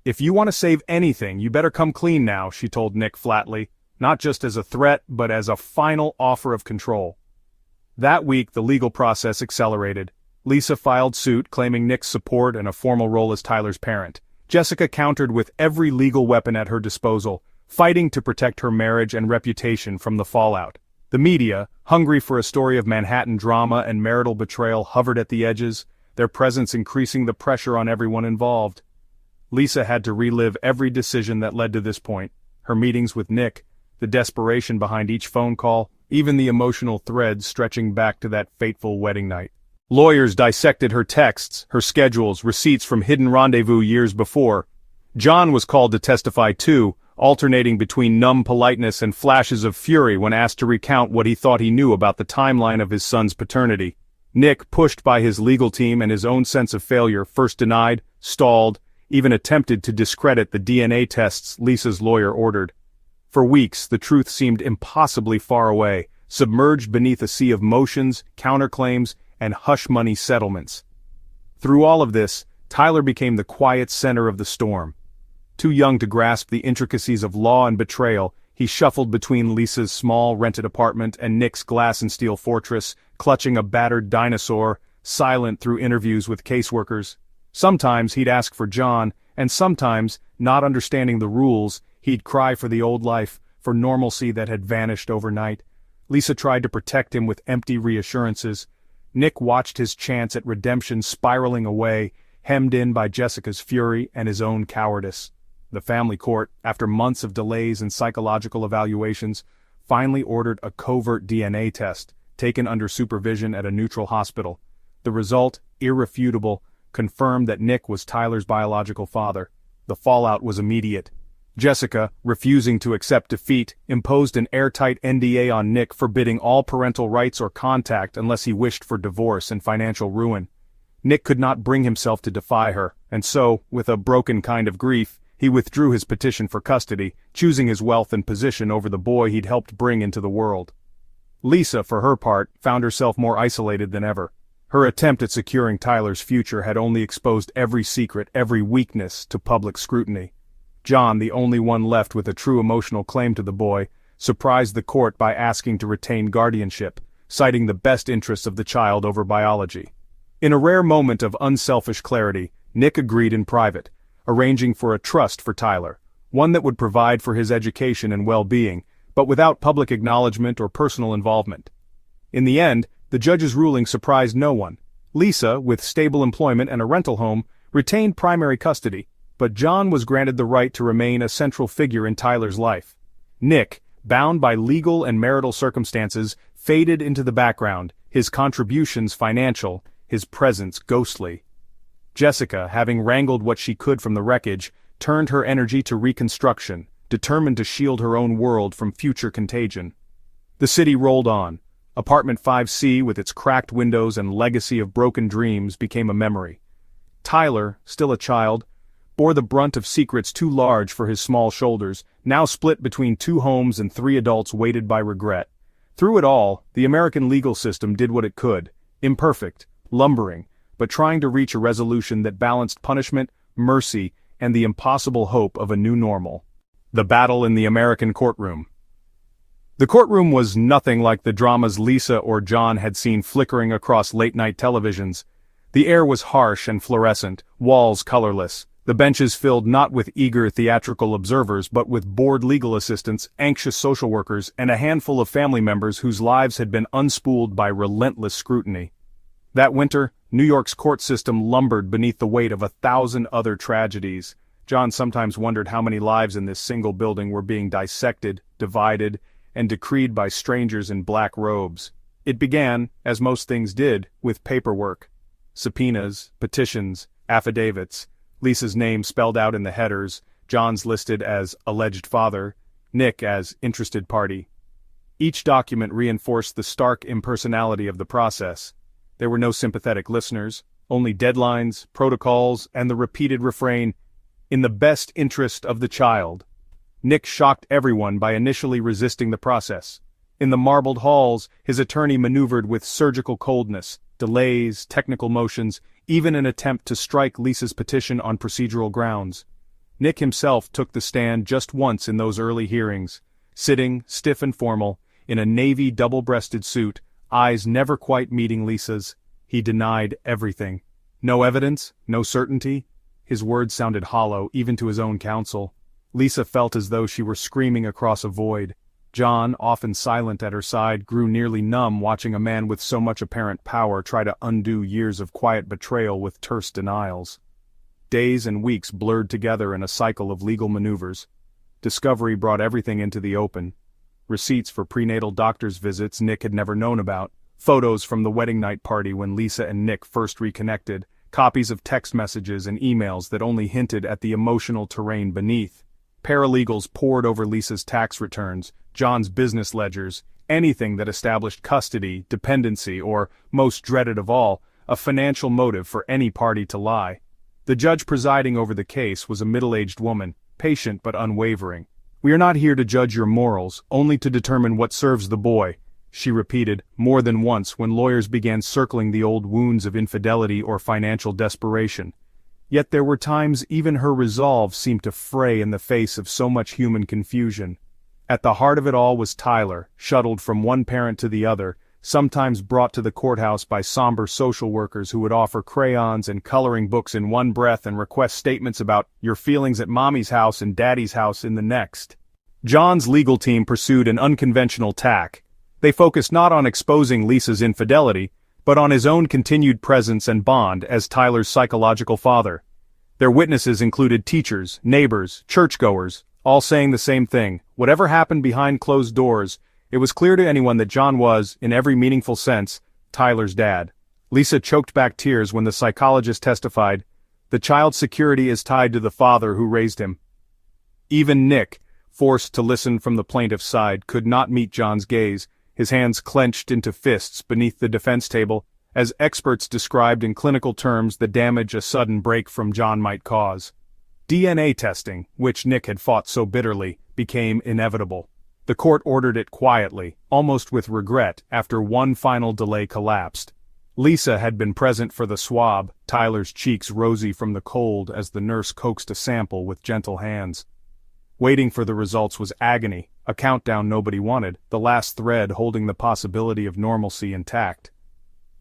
"If you want to save anything, you better come clean now," she told Nick flatly, not just as a threat but as a final offer of control. That week the legal process accelerated. Lisa filed suit claiming Nick's support and a formal role as Tyler's parent. Jessica countered with every legal weapon at her disposal, fighting to protect her marriage and reputation from the fallout. The media, hungry for a story of Manhattan drama and marital betrayal, hovered at the edges, their presence increasing the pressure on everyone involved. Lisa had to relive every decision that led to this point, her meetings with Nick, the desperation behind each phone call, even the emotional threads stretching back to that fateful wedding night. Lawyers dissected her texts, her schedules, receipts from hidden rendezvous years before. John was called to testify too, alternating between numb politeness and flashes of fury when asked to recount what he thought he knew about the timeline of his son's paternity. Nick, pushed by his legal team and his own sense of failure, first denied, stalled, even attempted to discredit the DNA tests Lisa's lawyer ordered. For weeks, the truth seemed impossibly far away, submerged beneath a sea of motions, counterclaims, and hush-money settlements. Through all of this, Tyler became the quiet center of the storm. Too young to grasp the intricacies of law and betrayal, he shuffled between Lisa's small rented apartment and Nick's glass and steel fortress, clutching a battered dinosaur, silent through interviews with caseworkers. Sometimes he'd ask for John, and sometimes, not understanding the rules, he'd cry for the old life, for normalcy that had vanished overnight. Lisa tried to protect him with empty reassurances. Nick watched his chance at redemption spiraling away, hemmed in by Jessica's fury and his own cowardice. The family court, after months of delays and psychological evaluations, finally ordered a covert DNA test, taken under supervision at a neutral hospital. The result, irrefutable, confirmed that Nick was Tyler's biological father. The fallout was immediate. Jessica, refusing to accept defeat, imposed an airtight NDA on Nick forbidding all parental rights or contact unless he wished for divorce and financial ruin. Nick could not bring himself to defy her, and so, with a broken kind of grief, he withdrew his petition for custody, choosing his wealth and position over the boy he'd helped bring into the world. Lisa, for her part, found herself more isolated than ever. Her attempt at securing Tyler's future had only exposed every secret, every weakness, to public scrutiny. John, the only one left with a true emotional claim to the boy, surprised the court by asking to retain guardianship, citing the best interests of the child over biology. In a rare moment of unselfish clarity, Nick agreed in private, arranging for a trust for Tyler, one that would provide for his education and well-being, but without public acknowledgement or personal involvement. In the end, the judge's ruling surprised no one. Lisa, with stable employment and a rental home, retained primary custody, but John was granted the right to remain a central figure in Tyler's life. Nick, bound by legal and marital circumstances, faded into the background, his contributions financial, his presence ghostly. Jessica, having wrangled what she could from the wreckage, turned her energy to reconstruction, determined to shield her own world from future contagion. The city rolled on. Apartment 5C, with its cracked windows and legacy of broken dreams, became a memory. Tyler, still a child, bore the brunt of secrets too large for his small shoulders, now split between 2 homes and 3 adults weighted by regret. Through it all, the American legal system did what it could, imperfect, lumbering, but trying to reach a resolution that balanced punishment, mercy, and the impossible hope of a new normal. The battle in the American courtroom. The courtroom was nothing like the dramas Lisa or John had seen flickering across late-night televisions. The air was harsh and fluorescent, walls colorless, the benches filled not with eager theatrical observers but with bored legal assistants, anxious social workers, and a handful of family members whose lives had been unspooled by relentless scrutiny. That winter, New York's court system lumbered beneath the weight of 1,000 other tragedies. John sometimes wondered how many lives in this single building were being dissected, divided, and decreed by strangers in black robes. It began, as most things did, with paperwork. Subpoenas, petitions, affidavits, Lisa's name spelled out in the headers, John's listed as alleged father, Nick as interested party. Each document reinforced the stark impersonality of the process. There were no sympathetic listeners, only deadlines, protocols, and the repeated refrain, "In the best interest of the child." Nick shocked everyone by initially resisting the process. In the marbled halls, his attorney maneuvered with surgical coldness, delays, technical motions, even an attempt to strike Lisa's petition on procedural grounds. Nick himself took the stand just once in those early hearings, sitting, stiff and formal, in a navy double-breasted suit, eyes never quite meeting Lisa's. He denied everything. No evidence, no certainty. His words sounded hollow, even to his own counsel. Lisa felt as though she were screaming across a void. John, often silent at her side, grew nearly numb watching a man with so much apparent power try to undo years of quiet betrayal with terse denials. Days and weeks blurred together in a cycle of legal maneuvers. Discovery brought everything into the open. Receipts for prenatal doctor's visits Nick had never known about, photos from the wedding night party when Lisa and Nick first reconnected, copies of text messages and emails that only hinted at the emotional terrain beneath. Paralegals pored over Lisa's tax returns, John's business ledgers, anything that established custody, dependency, or, most dreaded of all, a financial motive for any party to lie. The judge presiding over the case was a middle-aged woman, patient but unwavering. "We are not here to judge your morals, only to determine what serves the boy," she repeated more than once when lawyers began circling the old wounds of infidelity or financial desperation. Yet there were times even her resolve seemed to fray in the face of so much human confusion. At the heart of it all was Tyler, shuttled from one parent to the other, sometimes brought to the courthouse by somber social workers who would offer crayons and coloring books in one breath and request statements about your feelings at mommy's house and daddy's house in the next. John's legal team pursued an unconventional tack. They focused not on exposing Lisa's infidelity, but on his own continued presence and bond as Tyler's psychological father. Their witnesses included teachers, neighbors, churchgoers, all saying the same thing: whatever happened behind closed doors, it was clear to anyone that John was, in every meaningful sense, Tyler's dad. Lisa choked back tears when the psychologist testified, "The child's security is tied to the father who raised him." Even Nick, forced to listen from the plaintiff's side, could not meet John's gaze, his hands clenched into fists beneath the defense table, as experts described in clinical terms the damage a sudden break from John might cause. DNA testing, which Nick had fought so bitterly, became inevitable. The court ordered it quietly, almost with regret, after one final delay collapsed. Lisa had been present for the swab, Tyler's cheeks rosy from the cold as the nurse coaxed a sample with gentle hands. Waiting for the results was agony, a countdown nobody wanted, the last thread holding the possibility of normalcy intact.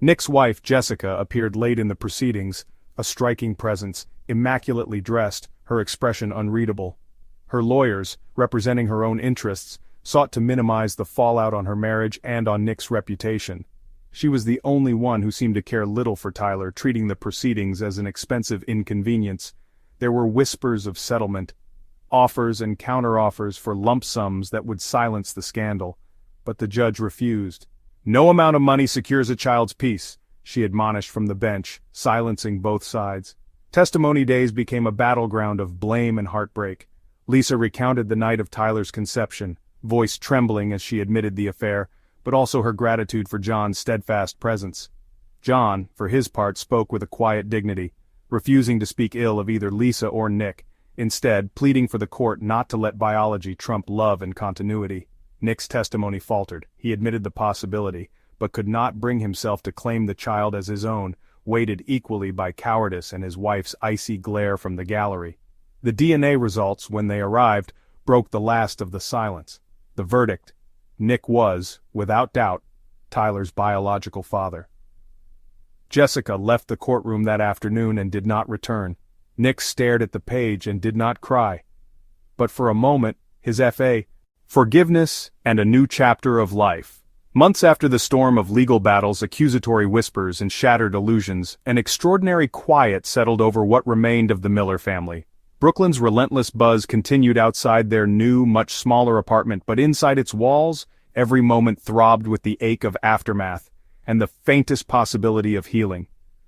Nick's wife, Jessica, appeared late in the proceedings, a striking presence, immaculately dressed, her expression unreadable. Her lawyers, representing her own interests, sought to minimize the fallout on her marriage and on Nick's reputation. She was the only one who seemed to care little for Tyler, treating the proceedings as an expensive inconvenience. There were whispers of settlement, offers and counteroffers for lump sums that would silence the scandal, but the judge refused. "No amount of money secures a child's peace," she admonished from the bench, silencing both sides. Testimony days became a battleground of blame and heartbreak. Lisa recounted the night of Tyler's conception, voice trembling as she admitted the affair, but also her gratitude for John's steadfast presence. John, for his part, spoke with a quiet dignity, refusing to speak ill of either Lisa or Nick, instead pleading for the court not to let biology trump love and continuity. Nick's testimony faltered. He admitted the possibility, but could not bring himself to claim the child as his own, weighted equally by cowardice and his wife's icy glare from the gallery. The DNA results, when they arrived, broke the last of the silence. The verdict: Nick was, without doubt, Tyler's biological father. Jessica left the courtroom that afternoon and did not return. Nick stared at the page and did not cry. But for a moment, his F.A. forgiveness and a new chapter of life. Months after the storm of legal battles, accusatory whispers, and shattered illusions, an extraordinary quiet settled over what remained of the Miller family. Brooklyn's relentless buzz continued outside their new, much smaller apartment, but inside its walls, every moment throbbed with the ache of aftermath, and the faintest possibility of healing.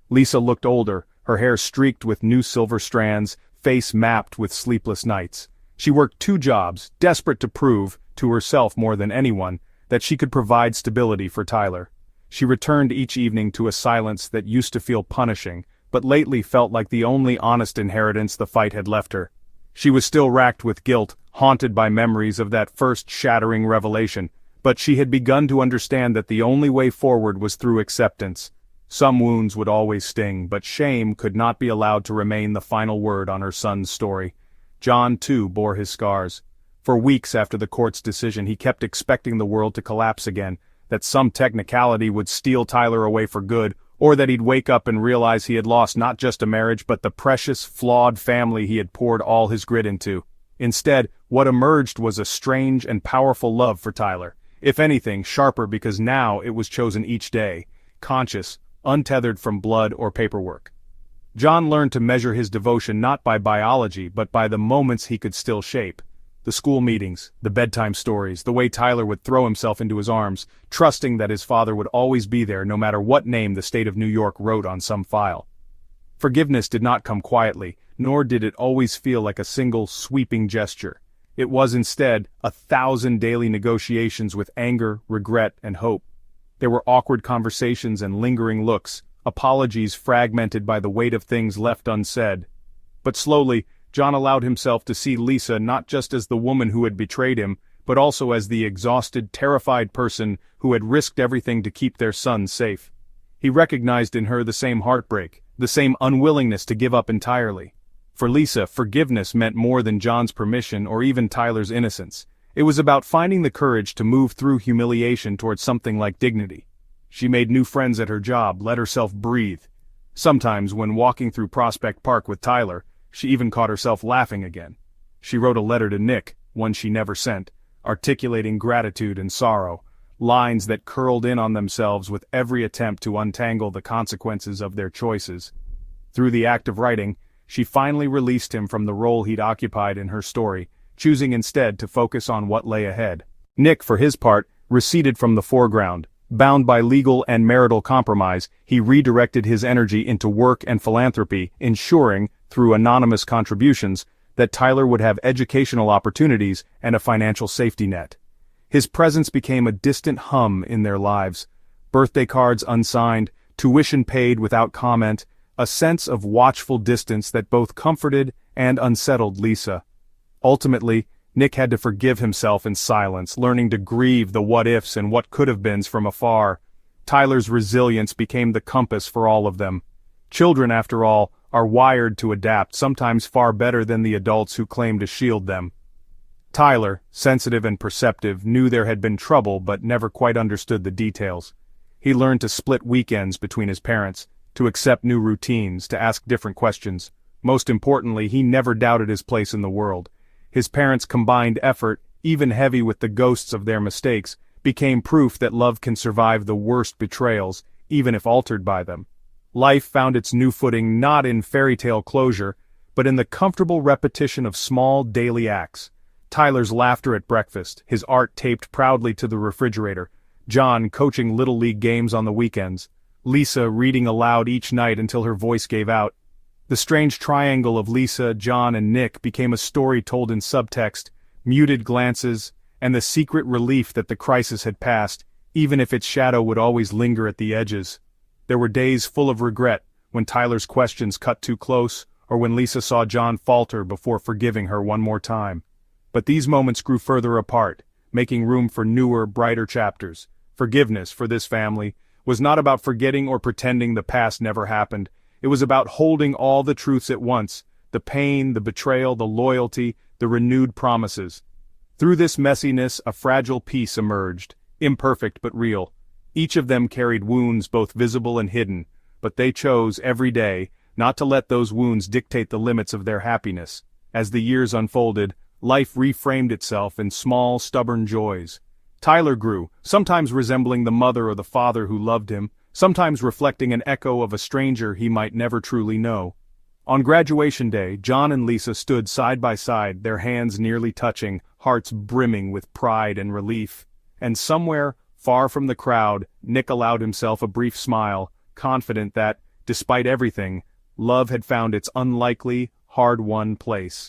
Lisa looked older, her hair streaked with new silver strands, face mapped with sleepless nights. She worked 2 jobs, desperate to prove, to herself more than anyone, that she could provide stability for Tyler. She returned each evening to a silence that used to feel punishing, but lately felt like the only honest inheritance the fight had left her. She was still racked with guilt, haunted by memories of that first shattering revelation, but she had begun to understand that the only way forward was through acceptance. Some wounds would always sting, but shame could not be allowed to remain the final word on her son's story. John, too, bore his scars. For weeks after the court's decision, he kept expecting the world to collapse again, that some technicality would steal Tyler away for good, or that he'd wake up and realize he had lost not just a marriage but the precious, flawed family he had poured all his grit into. Instead, what emerged was a strange and powerful love for Tyler, if anything, sharper because now it was chosen each day, conscious, untethered from blood or paperwork. John learned to measure his devotion not by biology but by the moments he could still shape. The school meetings, the bedtime stories, the way Tyler would throw himself into his arms, trusting that his father would always be there no matter what name the state of New York wrote on some file. Forgiveness did not come quietly, nor did it always feel like a single, sweeping gesture. It was instead 1,000 daily negotiations with anger, regret, and hope. There were awkward conversations and lingering looks, apologies fragmented by the weight of things left unsaid. But slowly, John allowed himself to see Lisa not just as the woman who had betrayed him, but also as the exhausted, terrified person who had risked everything to keep their son safe. He recognized in her the same heartbreak, the same unwillingness to give up entirely. For Lisa, forgiveness meant more than John's permission or even Tyler's innocence. It was about finding the courage to move through humiliation towards something like dignity. She made new friends at her job, let herself breathe. Sometimes, when walking through Prospect Park with Tyler, she even caught herself laughing again. She wrote a letter to Nick, one she never sent, articulating gratitude and sorrow, lines that curled in on themselves with every attempt to untangle the consequences of their choices. Through the act of writing, she finally released him from the role he'd occupied in her story, choosing instead to focus on what lay ahead. Nick, for his part, receded from the foreground. Bound by legal and marital compromise, he redirected his energy into work and philanthropy, ensuring, through anonymous contributions, that Tyler would have educational opportunities and a financial safety net. His presence became a distant hum in their lives. Birthday cards unsigned, tuition paid without comment, a sense of watchful distance that both comforted and unsettled Lisa. Ultimately, Nick had to forgive himself in silence, learning to grieve the what-ifs and what-could-have-beens from afar. Tyler's resilience became the compass for all of them. Children, after all, are wired to adapt, sometimes far better than the adults who claim to shield them. Tyler, sensitive and perceptive, knew there had been trouble but never quite understood the details. He learned to split weekends between his parents, to accept new routines, to ask different questions. Most importantly, he never doubted his place in the world. His parents' combined effort, even heavy with the ghosts of their mistakes, became proof that love can survive the worst betrayals, even if altered by them. Life found its new footing not in fairy tale closure, but in the comfortable repetition of small daily acts. Tyler's laughter at breakfast, his art taped proudly to the refrigerator, John coaching Little League games on the weekends, Lisa reading aloud each night until her voice gave out. The strange triangle of Lisa, John, and Nick became a story told in subtext, muted glances, and the secret relief that the crisis had passed, even if its shadow would always linger at the edges. There were days full of regret, when Tyler's questions cut too close, or when Lisa saw John falter before forgiving her one more time. But these moments grew further apart, making room for newer, brighter chapters. Forgiveness, for this family, was not about forgetting or pretending the past never happened. It was about holding all the truths at once, the pain, the betrayal, the loyalty, the renewed promises. Through this messiness, a fragile peace emerged, imperfect but real. Each of them carried wounds both visible and hidden, but they chose, every day, not to let those wounds dictate the limits of their happiness. As the years unfolded, life reframed itself in small, stubborn joys. Tyler grew, sometimes resembling the mother or the father who loved him, sometimes reflecting an echo of a stranger he might never truly know. On graduation day, John and Lisa stood side by side, their hands nearly touching, hearts brimming with pride and relief. And somewhere, far from the crowd, Nick allowed himself a brief smile, confident that, despite everything, love had found its unlikely, hard-won place.